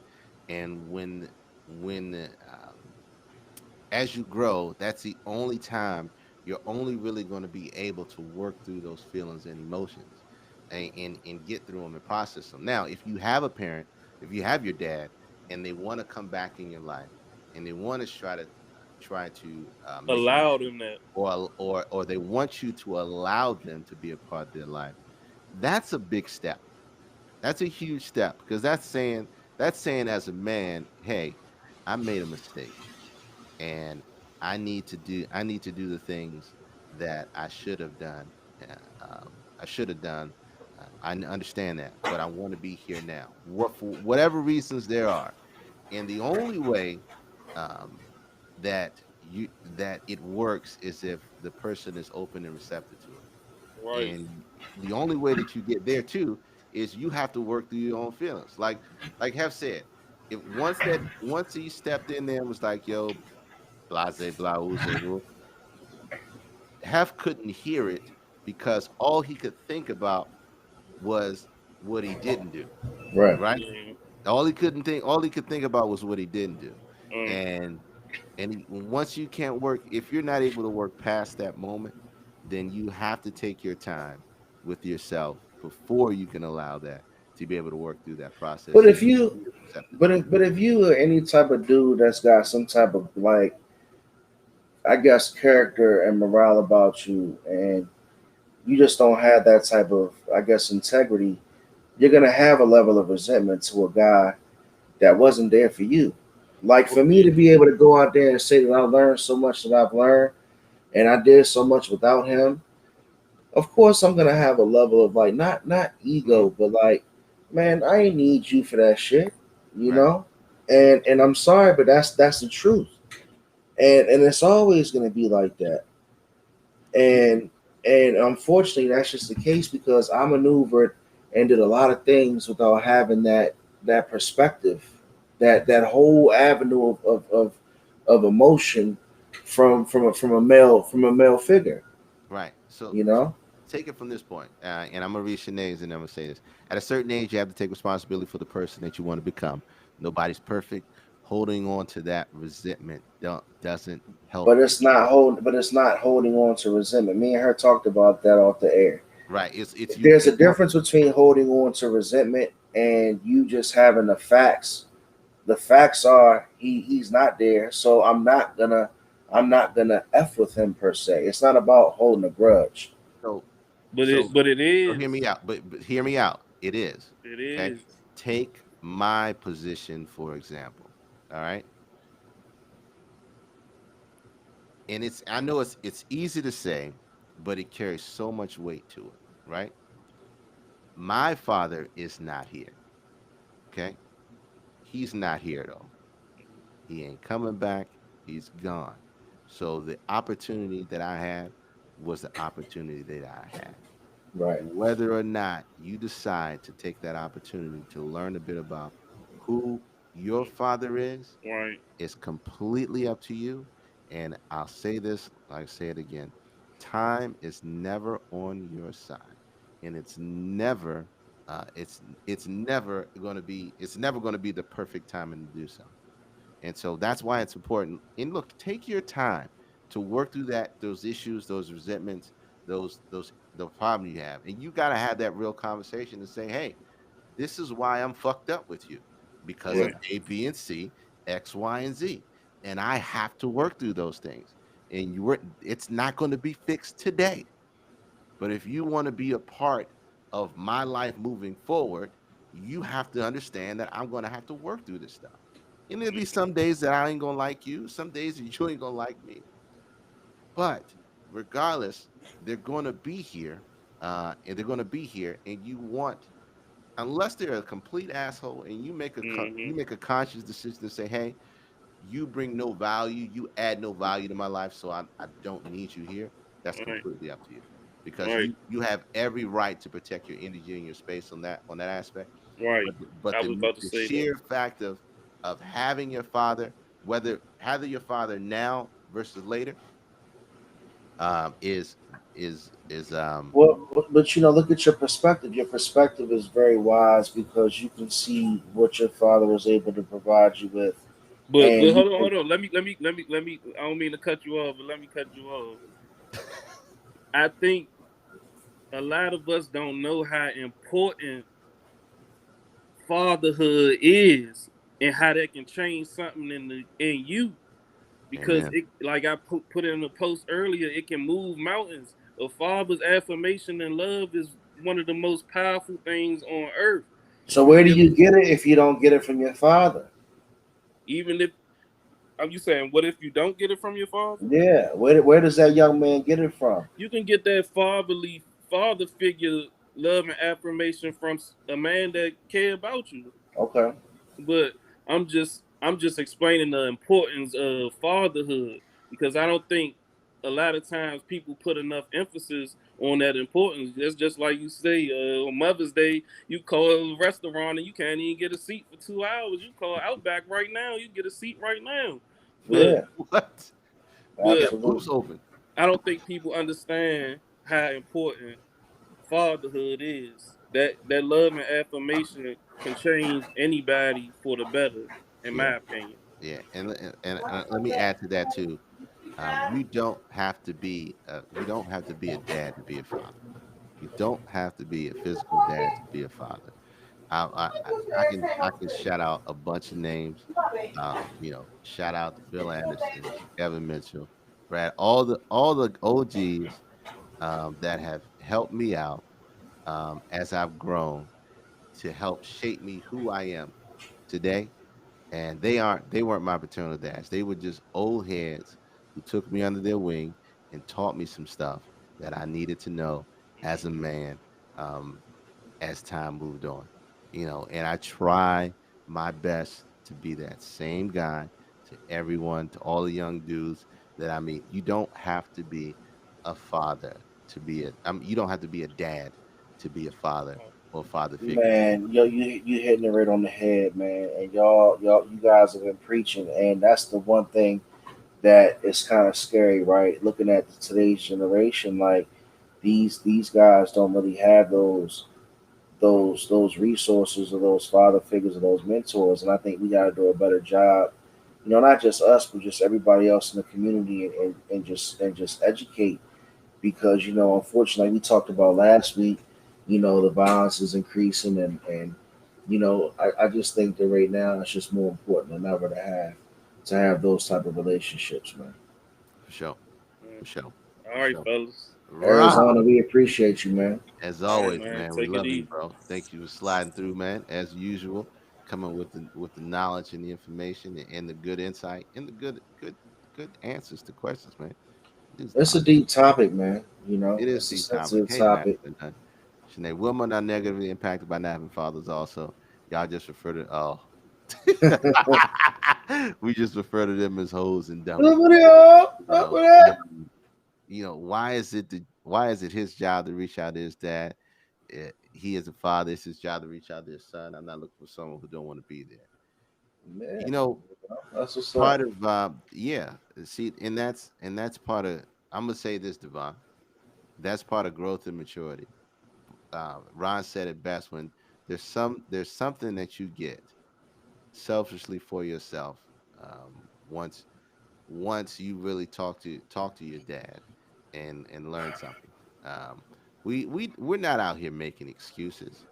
And when as you grow, that's the only time you're only really going to be able to work through those feelings and emotions, and get through them and process them. Now, if you have a parent, if you have your dad, and they want to come back in your life, and they want to try to make you, Allow them that. or they want you to allow them to be a part of their life, that's a big step. That's a huge step, because that's saying as a man, hey, I made a mistake, and I need to do the things that I should have done. I should have done. Understand that, but I want to be here now. What for whatever reasons there are, and the only way um, that it works is if the person is open and receptive to it. Right. And the only way that you get there too is you have to work through your own feelings. Like Hef said, if once he stepped in there and was like, "Yo, blase, blah, ooze, woo," Hef couldn't hear it because all he could think about was what he didn't do. Right. Right? Yeah. All he could think about was what he didn't do. Mm. And once you can't work, if you're not able to work past that moment, then you have to take your time with yourself before you can allow that to be able to work through that process But so if you can you, be receptive but to it. if you are any type of dude that's got some type of like, I guess, character and morale about you, and you just don't have that type of, I guess, integrity, you're gonna have a level of resentment to a guy that wasn't there for you. Like Well, for me to be able to go out there and say that I learned so much that I've learned, and I did so much without him, of course I'm gonna have a level of like not mhm, ego, but like, man, I ain't need you for that shit, you right, know. And I'm sorry, but that's the truth, and it's always gonna be like that. And and unfortunately, that's just the case because I maneuvered and did a lot of things without having that perspective, that whole avenue of emotion from a male figure, right. So, you know. take it from this point, and I'm gonna read your names, and I'm gonna say this. At a certain age, you have to take responsibility for the person that you want to become. Nobody's perfect. Holding on to that resentment doesn't help But you. it's not holding on to resentment. Me and her talked about that off the air. Right. It's you. There's a difference between holding on to resentment and you just having the facts. The facts are he's not there, so I'm not gonna f with him per se. It's not about holding a grudge. So But so it so hear is. me out. But hear me out. It is It okay. is. Take my position for example. All right, and I know it's easy to say, but it carries so much weight to it. Right. My father is not here. Okay, he's not here though. He ain't coming back. He's gone. So the opportunity that I had was the opportunity that I had. Right. Whether or not you decide to take that opportunity to learn a bit about who your father Right. is completely up to you. And I'll say this, I say it again, time is never on your side, and it's never going to be the perfect timing to do so. And so that's why it's important. And look, take your time to work through those issues, those resentments, those the problem you have. And you got to have that real conversation and say, "Hey, this is why I'm fucked up with you, because of Yeah. Right. A, B, and C, X, Y, and Z. And I have to work through those things. And it's not going to be fixed today. But if you want to be a part of my life moving forward, you have to understand that I'm going to have to work through this stuff. And there'll be some days that I ain't going to like you, some days that you ain't going to like me. But regardless, they're going to be here. And they're going to be here. And unless they're a complete asshole, and Mm-hmm. you make a conscious decision to say, hey, you bring no value, you add no value to my life, so I don't need you here. That's Right. completely up to you. because Right, you have every right to protect your energy and your space on that aspect. right. But I was about to the say that. sheer fact of having your father, whether having your father now versus later, is Well, but look at your perspective. Your perspective is very wise because you can see what your father was able to provide you with, But and you hold on, can. hold on. Let me. I don't mean to cut you off, but let me cut you off. I think a lot of us don't know how important fatherhood is and how that can change something in you. Because amen. it, like I put in a post earlier, it can move mountains. A father's affirmation and love is one of the most powerful things on earth. So You where do give, you get it if you don't get it from your father? even if are you saying, what if you don't get it from your father? Yeah, where does that young man get it from? You can get that father figure love and affirmation from a man that care about you. Okay, But I'm just explaining the importance of fatherhood because I don't think a lot of times people put enough emphasis on that importance. That's just like you say, on Mother's Day, you call a restaurant and you can't even get a seat for 2 hours. You call Outback right now, you get a seat right now. But yeah, What? We but got booths absolutely, open. I don't think people understand how important fatherhood is. That love and affirmation can change anybody for the better, in Yeah, my opinion. yeah, and let me add to that too. You don't have to be you don't have to be a dad to be a father. You don't have to be a physical dad to be a father. I can shout out a bunch of names. Shout out to Bill Anderson, Kevin Mitchell, Brad, all the OGs that have helped me out as I've grown to help shape me who I am today. And they weren't my paternal dads. They were just old heads who took me under their wing and taught me some stuff that I needed to know as a man. Um, as time moved on, and I try my best to be that same guy to everyone, to all the young dudes that I meet. You don't have to be a father to be you don't have to be a dad to be a father or father figure to man. Yo, you hitting it right on the head, man. And you guys have been preaching, and that's the one thing that is kind of scary, right? Looking at today's generation, like these guys don't really have those resources or those father figures or those mentors, and I think we got to do a better job. Not just us, but just everybody else in the community, and just educate because unfortunately, we talked about last week. The violence is increasing, and I just think that right now it's just more important than ever to have those type of relationships, man. for sure, Mm. for sure, All for right, sure. fellas. Rob, Arizona, we appreciate you, man. as All right, always, man. man, we Take it love you, easy. bro. Thank you for sliding through, man, as usual, coming with the knowledge and the information and the good insight and the good answers to questions, man. It is It's a awesome. deep topic, man. It is It's a the topic. sensitive Hey, man. topic. Shanae, women are negatively impacted by not having fathers. Also, y'all just refer to we just refer to them as hoes and dummies. Look at it, You look know, at it. why is it his job to reach out to his dad? He is a father. It's his job to reach out to his son. I'm not looking for someone who don't want to be there. Man, You know, that's what's part up. of yeah. See, and that's part of. I'm gonna say this, Devon. That's part of growth and maturity. Ron said it best when there's something that you get selfishly for yourself once you really talk to your dad and learn something. Um, we're not out here making excuses.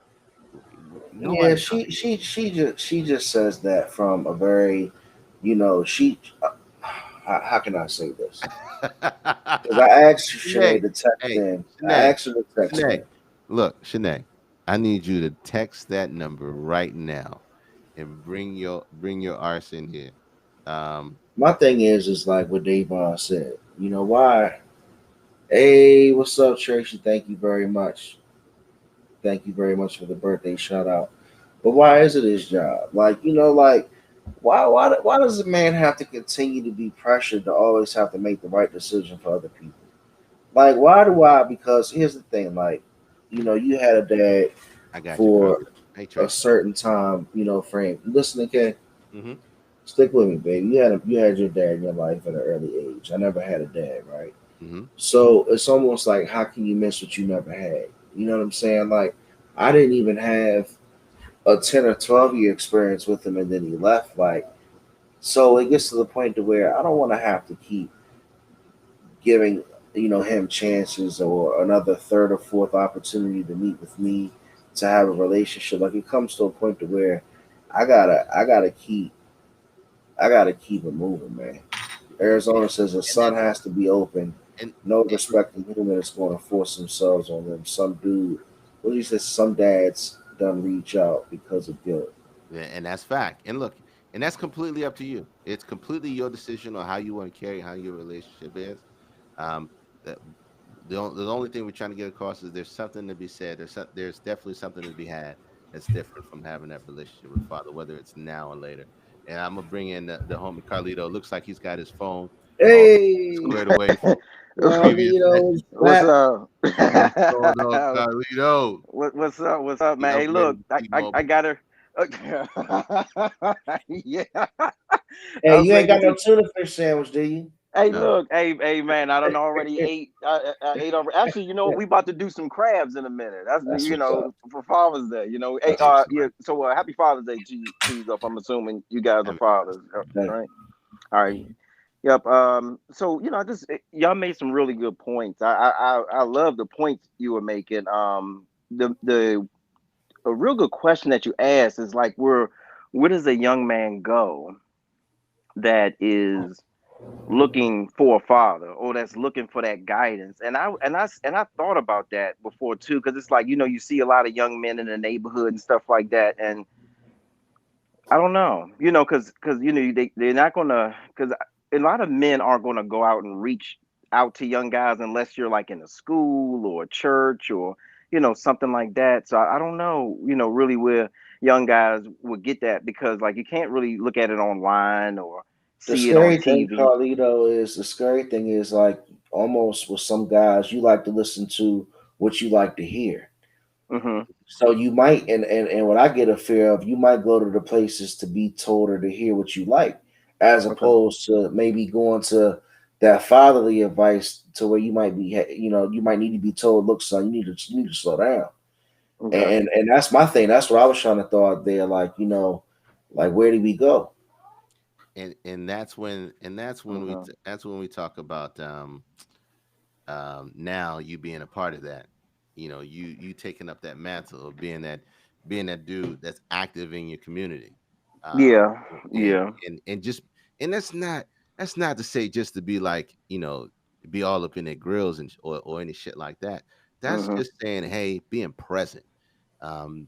Yeah, Nobody's out she just says that from a very, she. How can I say this? here. Because I asked Shanae Shanae, to text hey, in. I Shanae, asked her to text Shanae, in. look, Shanae, I need you to text that number right now and bring your arse in here. Um, My thing is like what Davon said. Why? Hey, what's up, Tracy? Thank you very much. Thank you very much for the birthday shout out. But why is it his job? Like why does a man have to continue to be pressured to always have to make the right decision for other people? Like, why do I? Because here's the thing, like, you had a dad I got you, for Carlito. Hey, a Trey. certain time, frame. Listen, okay, Mm-hmm. stick with me, baby. You had your dad in your life at an early age. I never had a dad, right? Mm-hmm. So it's almost like, how can you miss what you never had? You know what I'm saying? Like, I didn't even have a 10 or 12 year experience with him, and then he left. Like, so it gets to the point to where I don't want to have to keep giving him chances or another third or fourth opportunity to meet with me to have a relationship. Like, it comes to a point to where I gotta keep it moving, man. Yeah, Arizona says the and sun that's has to be open. and, No and respecting human is going to force themselves on them. Some dude, what do you say? Some dads done reach out because of guilt. yeah, and that's fact. And look, and that's completely up to you. It's completely your decision on how you want to carry how your relationship is. Um, the, the only thing we're trying to get across is there's something to be said. There's definitely something to be had that's different from having that relationship with father, whether it's now or later. And I'm gonna bring in the homie Carlito. Looks like he's got his phone all Hey, squared away from the previous Carlito's message. What's back. up? What's going on, Carlito? What's up? What's up, You man? Hey, upgraded look, to I T-Mobile. got her. Yeah, Hey, you ain't upgrade got to no T. tuna fish sandwich, do you? Hey, Uh, look, hey, man. I don't already ate. I ate already. Actually, you know what? We about to do some crabs in a minute. That's That's what's up. for Father's Day. Hey, That's what's yeah. excellent. So, happy Father's Day to you, though. I'm assuming you guys are Have fathers, up. right? All right. Yep. So I just y'all made some really good points. I love the points you were making. The a real good question that you asked is like, where does a young man go that is looking for a father or that's looking for that guidance? And I thought about that before too, because it's like you see a lot of young men in the neighborhood and stuff like that, and I don't know, because they're not gonna, because a lot of men aren't gonna go out and reach out to young guys unless you're like in a school or a church or something like that. So I don't know, really where young guys would get that, because like you can't really look at it online or The see it on scary thing, TV. Carlito, is the scary thing is like almost with some guys, you like to listen to what you like to hear. Hmm. So you might, and what I get a fear of, you might go to the places to be told or to hear what you like, as Okay. opposed to maybe going to that fatherly advice to where you might be, you might need to be told, look, son, you need to slow down. Okay. And that's my thing. That's what I was trying to throw out there. Like, like, where do we go? and Okay. that's when we talk about now you being a part of that. You taking up that mantle of being that dude that's active in your community. um Yeah. and Yeah. and that's not to say just to be like, be all up in their grills or any shit like that. That's Hmm. just saying, hey, being present,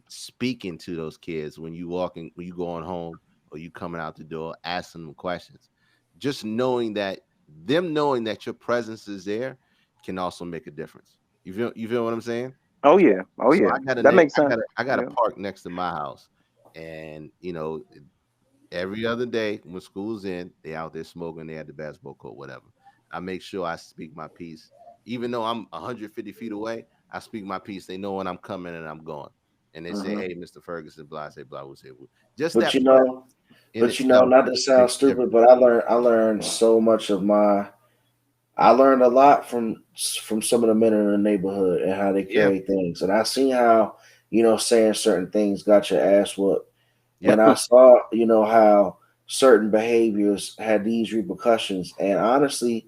speaking to those kids when you going home or you coming out the door, asking them questions. Just knowing that your presence is there can also make a difference. You feel what I'm saying? Oh So yeah. Oh so yeah. I got a That na- makes I sense. got a, I got a Yeah. park next to my house, and every other day when school's in, they out there smoking. They at the basketball court, whatever. I make sure I speak my piece, even though I'm 150 feet away. I speak my piece. They know when I'm coming and I'm going, and they say, Hmm. "Hey, Mr. Ferguson, blah, say blah, we say blah." Just But that presence in itself not to sound makes a stupid, difference. but I learned so much of my. I learned a lot from some of the men in the neighborhood and how they Yeah, carry things, and I seen how saying certain things got your ass whooped, yep, and I saw how certain behaviors had these repercussions. And honestly,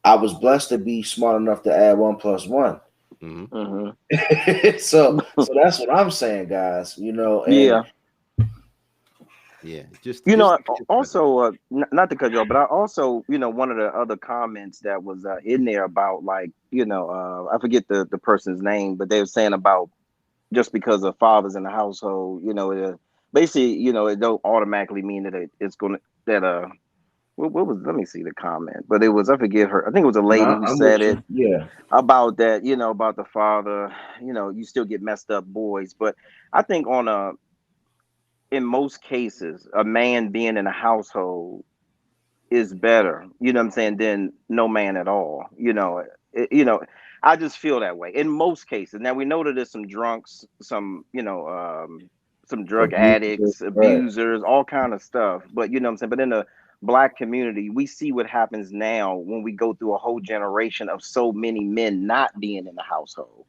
I was blessed to be smart enough to add 1+1. hmm Hmm. So that's what I'm saying, guys. And Yeah. yeah. Just being present. Also, not to cut you off, but I also, one of the other comments that was in there about like, I forget the person's name, but they were saying about just because of fathers in the household, basically, it don't automatically mean that it's going to, that, what was, let me see the comment, but it was, I forget her, I think it was a lady no, who I'm said with it you. Yeah, about that, about the father, you still get messed up boys. But I think in most cases, a man being in a household is better, you know what I'm saying, than no man at all. You know, I just feel that way in most cases. Now we know that there's some drunks, some some drug Abusive, addicts, right? abusers, all kind of stuff. But you know what I'm saying. But in the black community, we see what happens now when we go through a whole generation of so many men not being in the household.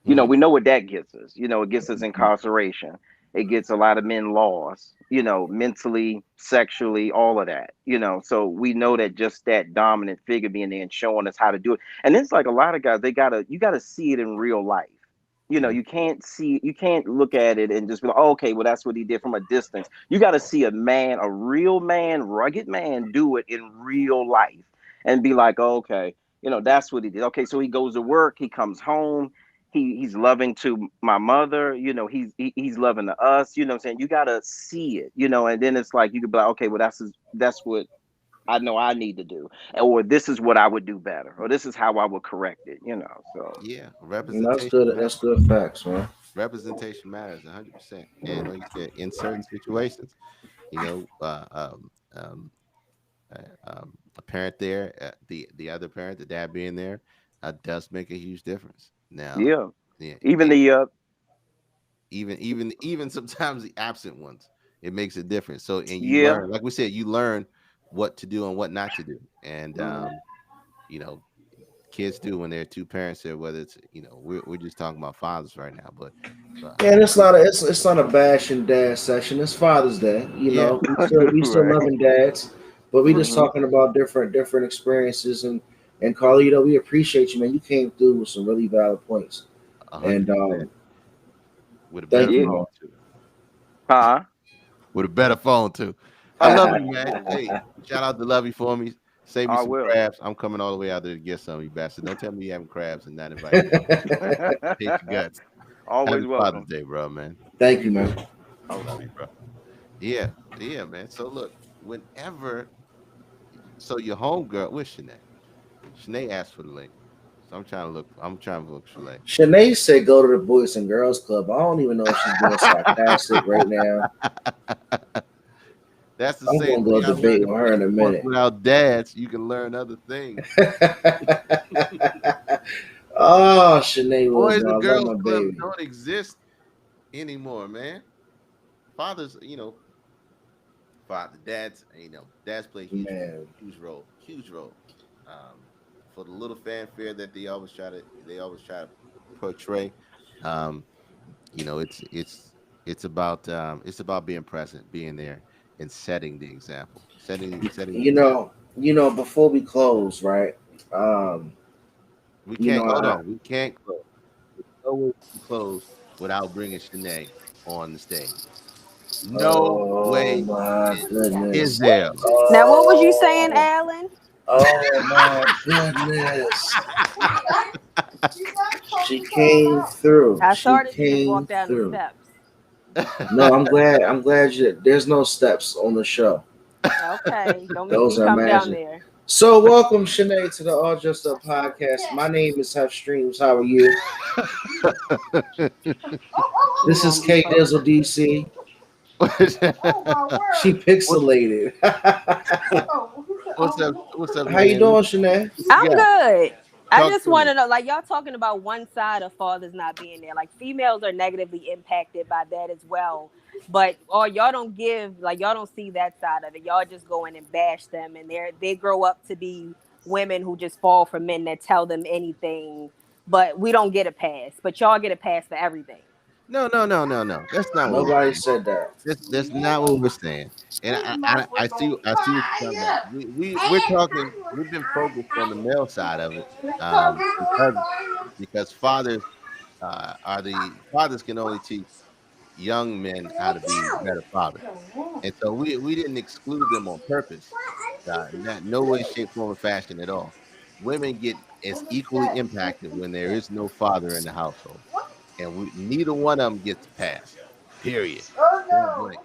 You know, Mhm. we know what that gets us. You know, it gets us incarceration. It gets a lot of men lost, you know, mentally, sexually, all of that, you know. So we know that just that dominant figure being there and showing us how to do it. And it's like a lot of guys, you gotta see it in real life. You know, Mhm. you can't look at it and just be like, oh, okay, well, that's what he did from a distance. You got to see a man, a real man, rugged man do it in real life and be like, oh, okay, you know, that's what he did. Okay, so he goes to work, he comes home, he's loving to my mother, you know, he's loving to us, you know what I'm saying? You got to see it, you know, and then it's like, you could be like, okay, well, that's what I know I need to do, or this is what I would do better, or this is how I would correct it, you know, so. Yeah, And that's representation good. matters. That's good facts, man. Representation matters 100%. And like you said, in certain situations, you know, a parent there, the other parent, the dad being there, does make a huge difference. Now, Yeah. yeah, Even and the even sometimes the absent ones, it makes a difference. So, and you yeah. learn, like we said, you learn what to do and what not to do. And Mhm. you know, kids do when there are two parents there. Whether it's, you know, we're just talking about fathers right now, but Yeah, and we, it's not a bash and dad session. It's Father's Day. You yeah, know, we still Right. loving dads, but we just Mhm. talking about different experiences. And Carlito, we appreciate you, man. You came through with some really valid points. And 100% with a better thank you, Yeah. phone man. too. Huh? With a better phone too. I love you, man. Hey, shout out to Lovey for me. Save me I some will. crabs. I'm coming all the way out there to get some, you bastard. Don't tell me you having crabs and not invite me. Hate your guts. Always Happy Father's welcome. Day, bro, man. Thank you, man. Love Okay. you, bro. Yeah, yeah, man. So look, whenever, so your homegirl, where's Shanae? Shanae asked for the link. So I'm trying to look Shanae. Shanae said go to the Boys and Girls Club. I don't even know if she's being sarcastic right now. That's the I'm same gonna way go I learned debate to with her play in a sports minute. without dads. You can learn other things. Oh, Shanae Boys Wilson, I and love girls my clubs baby. don't exist anymore, man. Fathers, dads, dads play a Man, huge role, huge role. Um, for the little fanfare that they always try to portray. Um, it's about being present, being there, and setting the example, setting the you example. know, before we close, right? Um, We you know, can't hold I on. We can't close. There's no way we can close without bringing Shanae on the stage. No oh way my is goodness. there. Now, what was you saying, Oh, Alan? oh my goodness. She came through. I She saw that you just came walked down the through. steps. No, I'm glad. I'm glad there's no steps on the show. Okay, don't make me Those are come down imagined. there. So, welcome, Shanae, to the All Just Up podcast. My name is Huff Streams. How are you? You This is gonna be K funny. Dizzle DC. She What, pixelated. what's up? What's up, How you Shanae? doing, Shanae? What you I'm got? good. I Talk just to want me. to know, like y'all talking about one side of fathers not being there. Like females are negatively impacted by that as well. But or y'all don't give like y'all don't see that side of it. Y'all just go in and bash them, and they grow up to be women who just fall for men that tell them anything. But we don't get a pass. But y'all get a pass for everything. No, no, no, no, no. That's not what we're Nobody saying. said that. That's not what we're saying. And I see what you're talking about. We're talking. We've been focused on the male side of it, because fathers can only teach young men how to be better fathers. And so we didn't exclude them on purpose. Not no way, shape, form, or fashion at all. Women get as equally impacted when there is no father in the household, and neither one of them gets passed. Period. Point blank.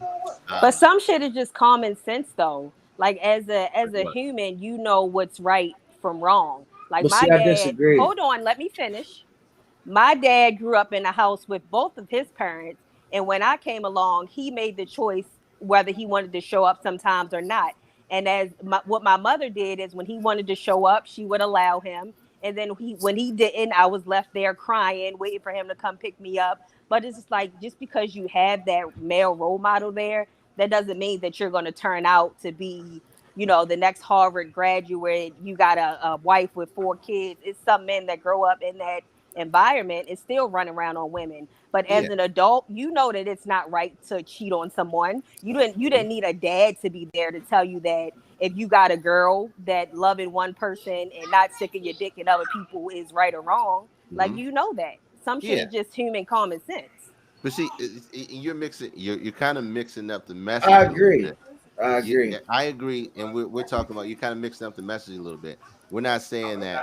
But Um, some shit is just common sense though. Like as like a what? human, you know what's right from wrong. Like But my see, I dad, disagree. hold on, let me finish. My dad grew up in a house with both of his parents, and when I came along, he made the choice whether he wanted to show up sometimes or not. And what my mother did is when he wanted to show up, she would allow him, And then when he didn't, I was left there crying, waiting for him to come pick me up. But it's just like, just because you have that male role model there, that doesn't mean that you're going to turn out to be, the next Harvard graduate. You got a wife with 4 kids. It's some men that grow up in that environment and still run around on women. But Yeah. as an adult, you know that it's not right to cheat on someone. You Mhm. didn't need a dad to be there to tell you that if you got a girl that loving one person and not sticking your dick in other people is right or wrong. Like, Mhm. that. Some shit Yeah. is just human common sense. But see, you're mixing. You're kind of mixing up the I message a little agree. bit. I agree. I agree, and we're talking about you kind of mixing up the message a little bit. We're not saying that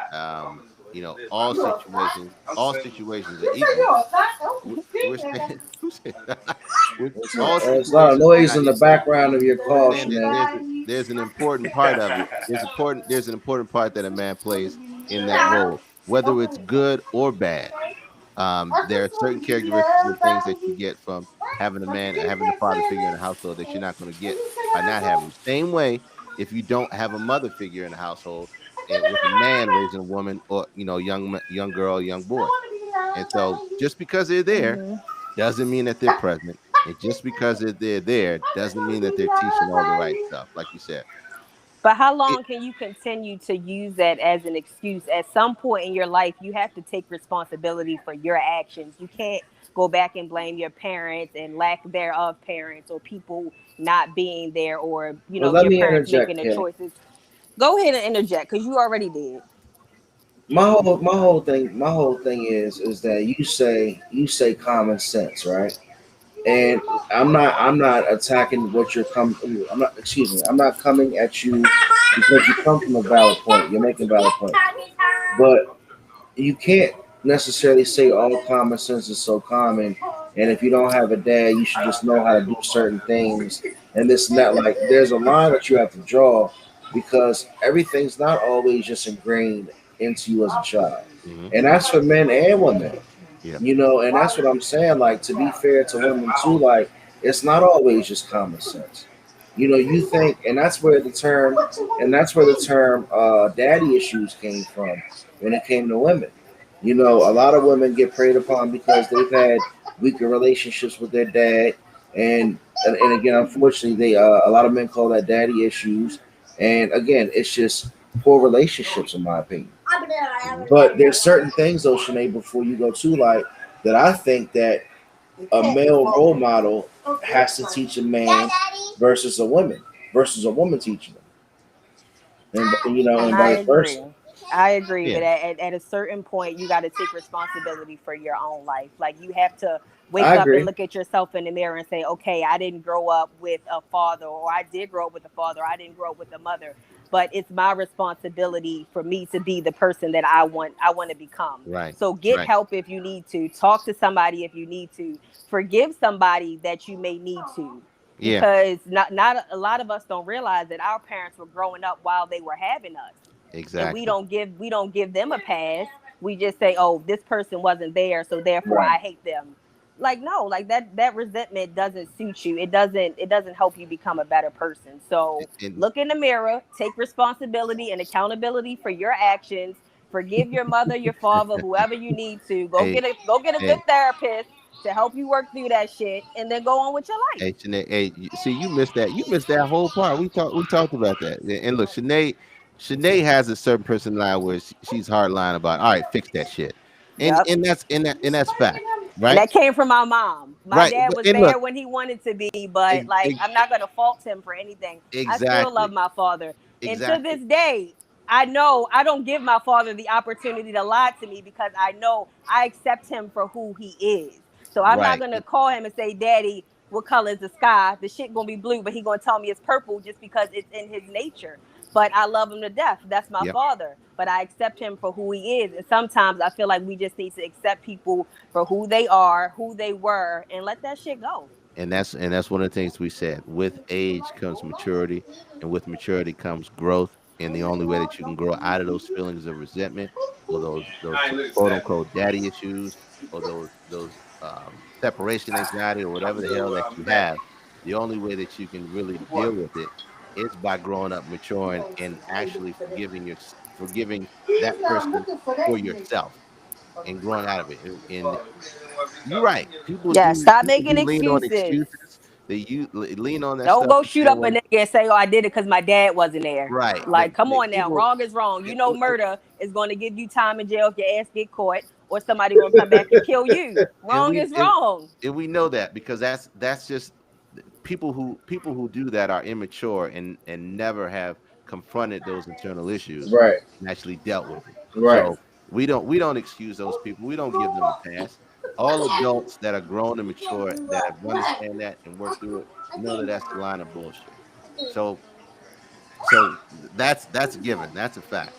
all situations are equal. We're saying all There's a lot of situations are noise not in the equal. background of your We're call, saying that Shanae. there's an important part of it. There's an important part that a man plays in that role, whether it's good or bad. There are certain characteristics and things that you get from having a father figure in a household that you're not going to get by not having them. Same way, if you don't have a mother figure in the household, and with a man raising a woman or young girl, young boy, and so just because they're there Hmm. doesn't mean that they're present, and just because they're there doesn't mean that they're teaching all the right stuff, like you said. But how It, long can you continue to use that as an excuse? At some point in your life, you have to take responsibility for your actions. You can't go back and blame your parents and lack thereof parents or people not being there, or Well, let your me parents making interject the here. choices. Go ahead and interject because you already did. My whole thing is that you say common sense, right? And I'm not attacking what you're coming. I'm not. Excuse me. I'm not coming at you because you come from a valid point. You're making a valid point, but you can't necessarily say all common sense is so common. And if you don't have a dad, you should just know how to do certain things and this and that. Like, there's a line that you have to draw because everything's not always just ingrained into you as a child, mhm. and that's for men and women. Yeah. And that's what I'm saying. Like, to be fair to women too, like, it's not always just common sense. You think, and that's where the term daddy issues came from when it came to women. A lot of women get preyed upon because they've had weaker relationships with their dad, and again, unfortunately, they a lot of men call that daddy issues, and again, it's just poor relationships, in my opinion. Mhm. But there's certain things, though, Sinead, before you go to, like, that I think that a male role model has to teach a man versus a woman teaching him, and I vice agree. versa. I agree, Yeah. but at a certain point, you got to take responsibility for your own life. Like, you have to I wake up and agree. look at yourself in the mirror and say, okay, I didn't grow up with a father, or I did grow up with a father, or I didn't grow up with a mother. But it's my responsibility for me to be the person that I want to become. Right. So get Right. help if you need to. Talk to somebody if you need to. Forgive somebody that you may need to, Yeah. because not a lot of us don't realize that our parents were growing up while they were having us, and we Exactly. don't give we don't give them a pass. We just say, oh, this person wasn't there, so therefore Right. I hate them. Like, no, like that resentment doesn't suit you. It doesn't help you become a better person. So And look in the mirror, take responsibility and accountability for your actions. Forgive your mother, your father, whoever you need to. Go hey, get a good hey, therapist to help you work through that shit, and then go on with your life. hey, Sinead, hey, see, you missed that. You missed that whole part. We talked about that. And look, Sinead has a certain personality where she's hard line about, all right, fix that shit, and Yep. that's fact, And right? that came from my mom. My Right. dad was And look, there when he wanted to be, but ex- like, ex- I'm not gonna fault him for anything. I still love exactly, my father. And to exactly, this day, I know I don't give my father the opportunity to lie to me, because I know I accept him for who he is. So I'm not right. gonna call him and say, Daddy, what color is the sky? The shit gonna be blue, but he gonna tell me it's purple just because it's in his nature. But I love him to death. That's my Yep. father. But I accept him for who he is. And sometimes I feel like we just need to accept people for who they are, who they were, and let that shit go. And that's one of the things we said. With age comes maturity, and with maturity comes growth. And the only way that you can grow out of those feelings of resentment, or those quote unquote daddy issues, or those separation anxiety, or whatever the hell that you have, the only way that you can really deal with it is by growing up, maturing, and actually forgiving that person for yourself and growing out of it. And you're right. Yeah, stop People making do lean on excuses. excuses. Lean on that Don't stuff go and shoot say, up a well, nigga and say, "Oh, I did it because my dad wasn't there." right. But Like, come on now, people, wrong is wrong. You it, know, it, murder is going to give you time in jail if your ass get caught, or somebody going to come back and kill you. and Wrong is wrong. we know that because that's just people who do that are immature and never have confronted those internal issues Right, and actually dealt with them. right, So we don't excuse those people. We don't give them a pass. All adults that are grown and mature that have understand that and work through it know that that's the line of bullshit. So that's a given. That's a fact.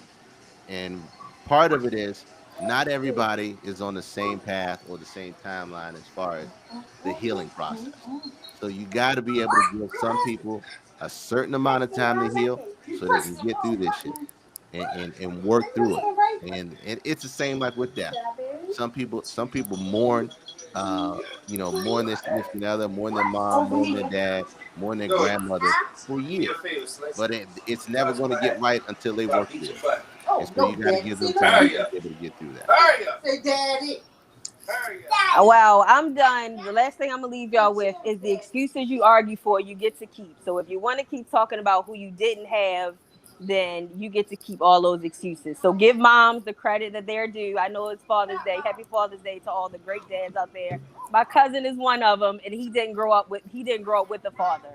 And part of it is not everybody is on the same path or the same timeline as far as the healing process. So you got to be able to give some people a certain amount of time to heal so they can get through this shit and work through it. And it's the same like with death. Some people mourn, uh, mourn their significant other, mourn their mom, mourn their dad, mourn their grandmother for years. But it's never going to get right until they work through it. And so you got to give them time to be able to get through that. Well, I'm done. The last thing I'm gonna leave y'all with is the excuses you argue for, you get to keep. So if you want to keep talking about who you didn't have, then you get to keep all those excuses. So give moms the credit that they're due. I know it's Father's Day. Happy Father's Day to all the great dads out there. My cousin is one of them, and he didn't grow up with the father,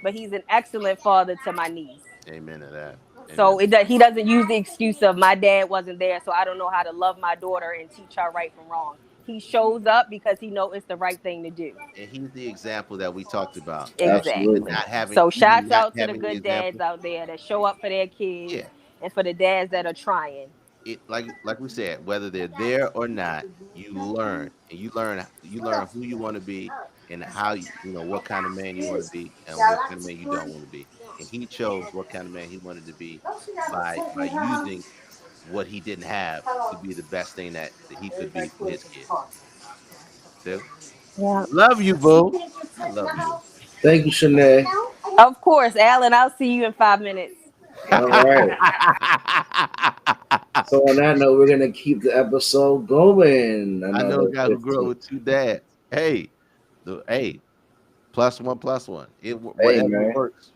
but he's an excellent father to my niece. Amen to that. So Amen. he doesn't use the excuse of my dad wasn't there, so I don't know how to love my daughter and teach her right from wrong. He shows up because he knows it's the right thing to do. And he's the example that we talked about. absolutely. Exactly. So Even shouts not out to the having the good dads example. out there that show up for their kids Yeah. and for the dads that are trying. It like we said, whether they're there or not, you learn and you learn who you want to be and how what kind of man you want to be and what kind of man you don't want to be. And he chose what kind of man he wanted to be by using what he didn't have to be the best thing that he could be for his kids. So Yeah. love you, boo. I love you. Thank you, Shanae. Of course, Alan, I'll see you in 5 minutes. All right. So on that note, we're gonna keep the episode going. I know a Another guy who grew up 15. with two dads. Hey, plus one. Hey Whatever man, you know, works,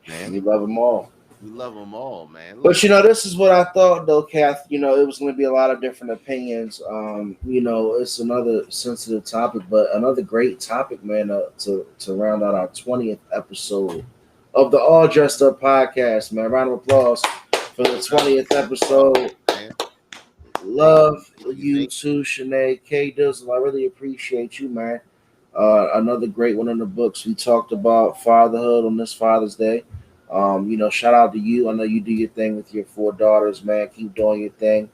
man. we love them all. We love them all, man. But Look, this is what I thought though, Kath. It was going to be a lot of different opinions. It's another sensitive topic, but another great topic, man. To round out our 20th episode of the All Dressed Up podcast, man. Round of applause for the 20th episode. man. Thank Love you, thank you, you thank too, Shanae K. Dizzle. I really appreciate you, man. Another great one in the books. We talked about fatherhood on this Father's Day. Shout out to you. I know you do your thing with your four daughters, man. Keep doing your thing.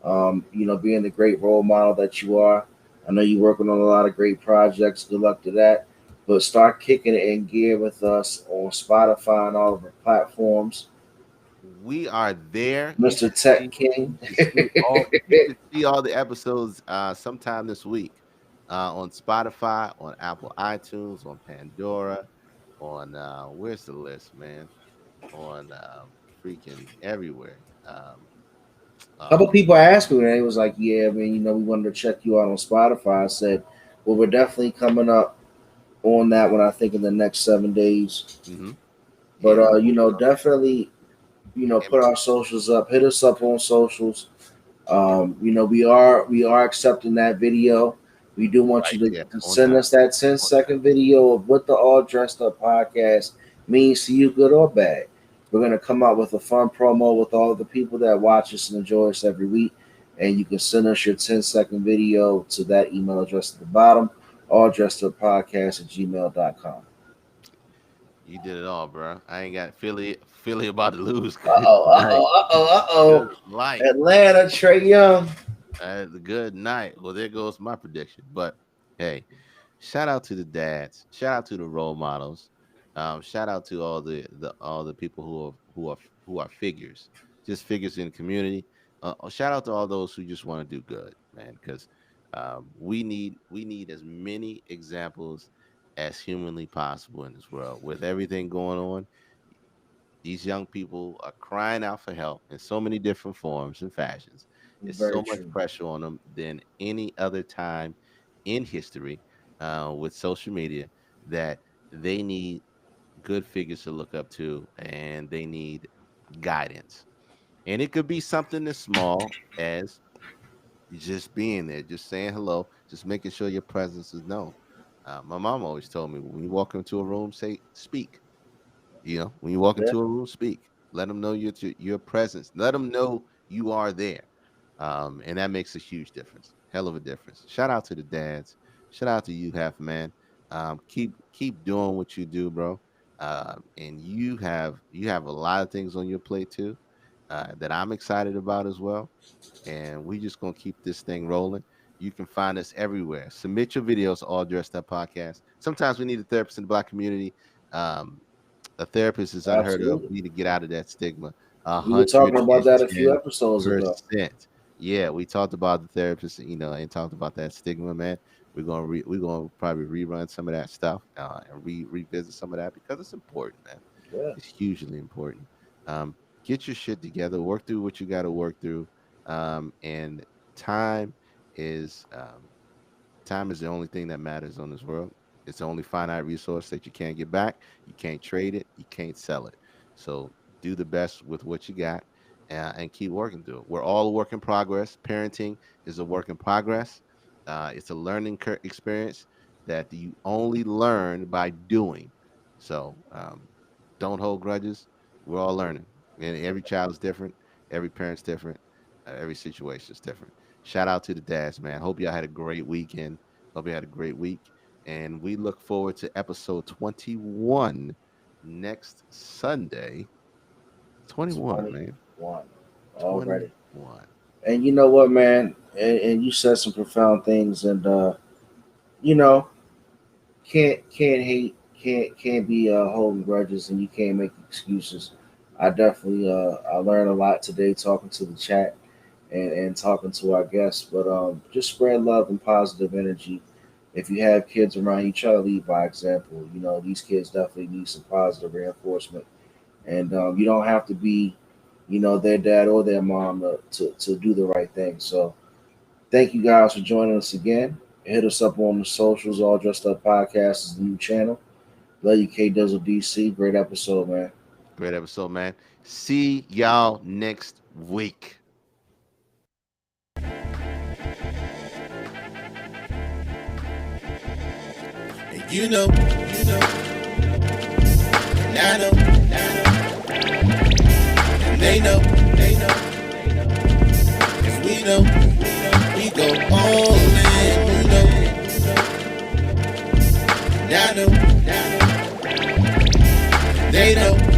Being the great role model that you are. I know you're working on a lot of great projects. Good luck to that. But start kicking it in gear with us on Spotify and all of the platforms. you. We are there. Mr. Tech King. You should see all the episodes sometime this week on Spotify, on Apple iTunes, on Pandora, on where's the list, man? On freaking everywhere. A couple Um, people asked me, and they was like, "Yeah, I mean, we wanted to check you out on Spotify." I said, "Well, we're definitely coming up on that one. I think in the next 7 days." mhm. But And definitely, and put our socials up. Hit us up on socials. We are accepting that video. We do want right you there to on send time, us that 10 on time. second video of what the All Dressed Up podcast means to you, good or bad. We're gonna come out with a fun promo with all the people that watch us and enjoy us every week. And you can send us your 10-second video to that email address at the bottom, all dressed up podcast at gmail.com. You did it all, bro. I ain't got Philly about to lose. Uh Good oh, uh night. oh, uh oh, uh Good oh. night. Atlanta, Trey Young. Good night. Well, there goes my prediction. But hey, shout out to the dads. Shout out to the role models. Shout out to all the people who are figures, just figures in the community. Shout out to all those who just want to do good, man. Because we need as many examples as humanly possible in this world. With everything going on, These young people are crying out for help in so many different forms and fashions. It's Very so much true. pressure on them than any other time in history with social media that they need good figures to look up to and they need guidance. And it could be something as small as just being there, just saying hello, just making sure your presence is known. My mom always told me when you walk into a room, say, speak. When you walk Yeah. into a room, speak. Let them know your presence. Let them know you are there, and that makes a huge difference. Hell of a difference. Shout out to the dads. Shout out to you, half man. Keep doing what you do, bro. And you have a lot of things on your plate too, that I'm excited about as well. And we just gonna keep this thing rolling. You can find us everywhere. Submit your videos, All Dressed Up Podcast. Sometimes we need a therapist in the Black community. Um, a therapist is unheard of. Absolutely. We need to get out of that stigma. A We were hundred talking about and that a few ten episodes ago. percent. Yeah, we talked about the therapist, and talked about that stigma, man. We're gonna probably rerun some of that stuff and revisit some of that because it's important, man. Yeah. It's hugely important. Um, get your shit together. Work through what you got to work through. And time is time is the only thing that matters on this world. It's the only finite resource that you can't get back. You can't trade it. You can't sell it. So do the best with what you got, and keep working through it. We're all a work in progress. Parenting is a work in progress. It's a learning experience that you only learn by doing. So don't hold grudges. We're all learning, and every child is different. Every parent's different. Every situation is different. Shout out to the dads, man. Hope y'all had a great weekend. Hope you had a great week. And we look forward to episode 21 next Sunday. 21, man. 21 already. 21. And you know what, man? And you said some profound things, and you know, can't hate, can't be holding grudges, and you can't make excuses. I definitely I learned a lot today talking to the chat and talking to our guests. But just spread love and positive energy. If you have kids around you, try to lead by example. You know, these kids definitely need some positive reinforcement, and you don't have to be, their dad or their mom to do the right thing. So thank you guys for joining us again. Hit us up on the socials. All Dressed Up Podcast is the new channel. Love you, K Dizzle DC. Great episode, man. Great episode, man. See y'all next week. And and and they know, 'cause we go all in, and I know, they know.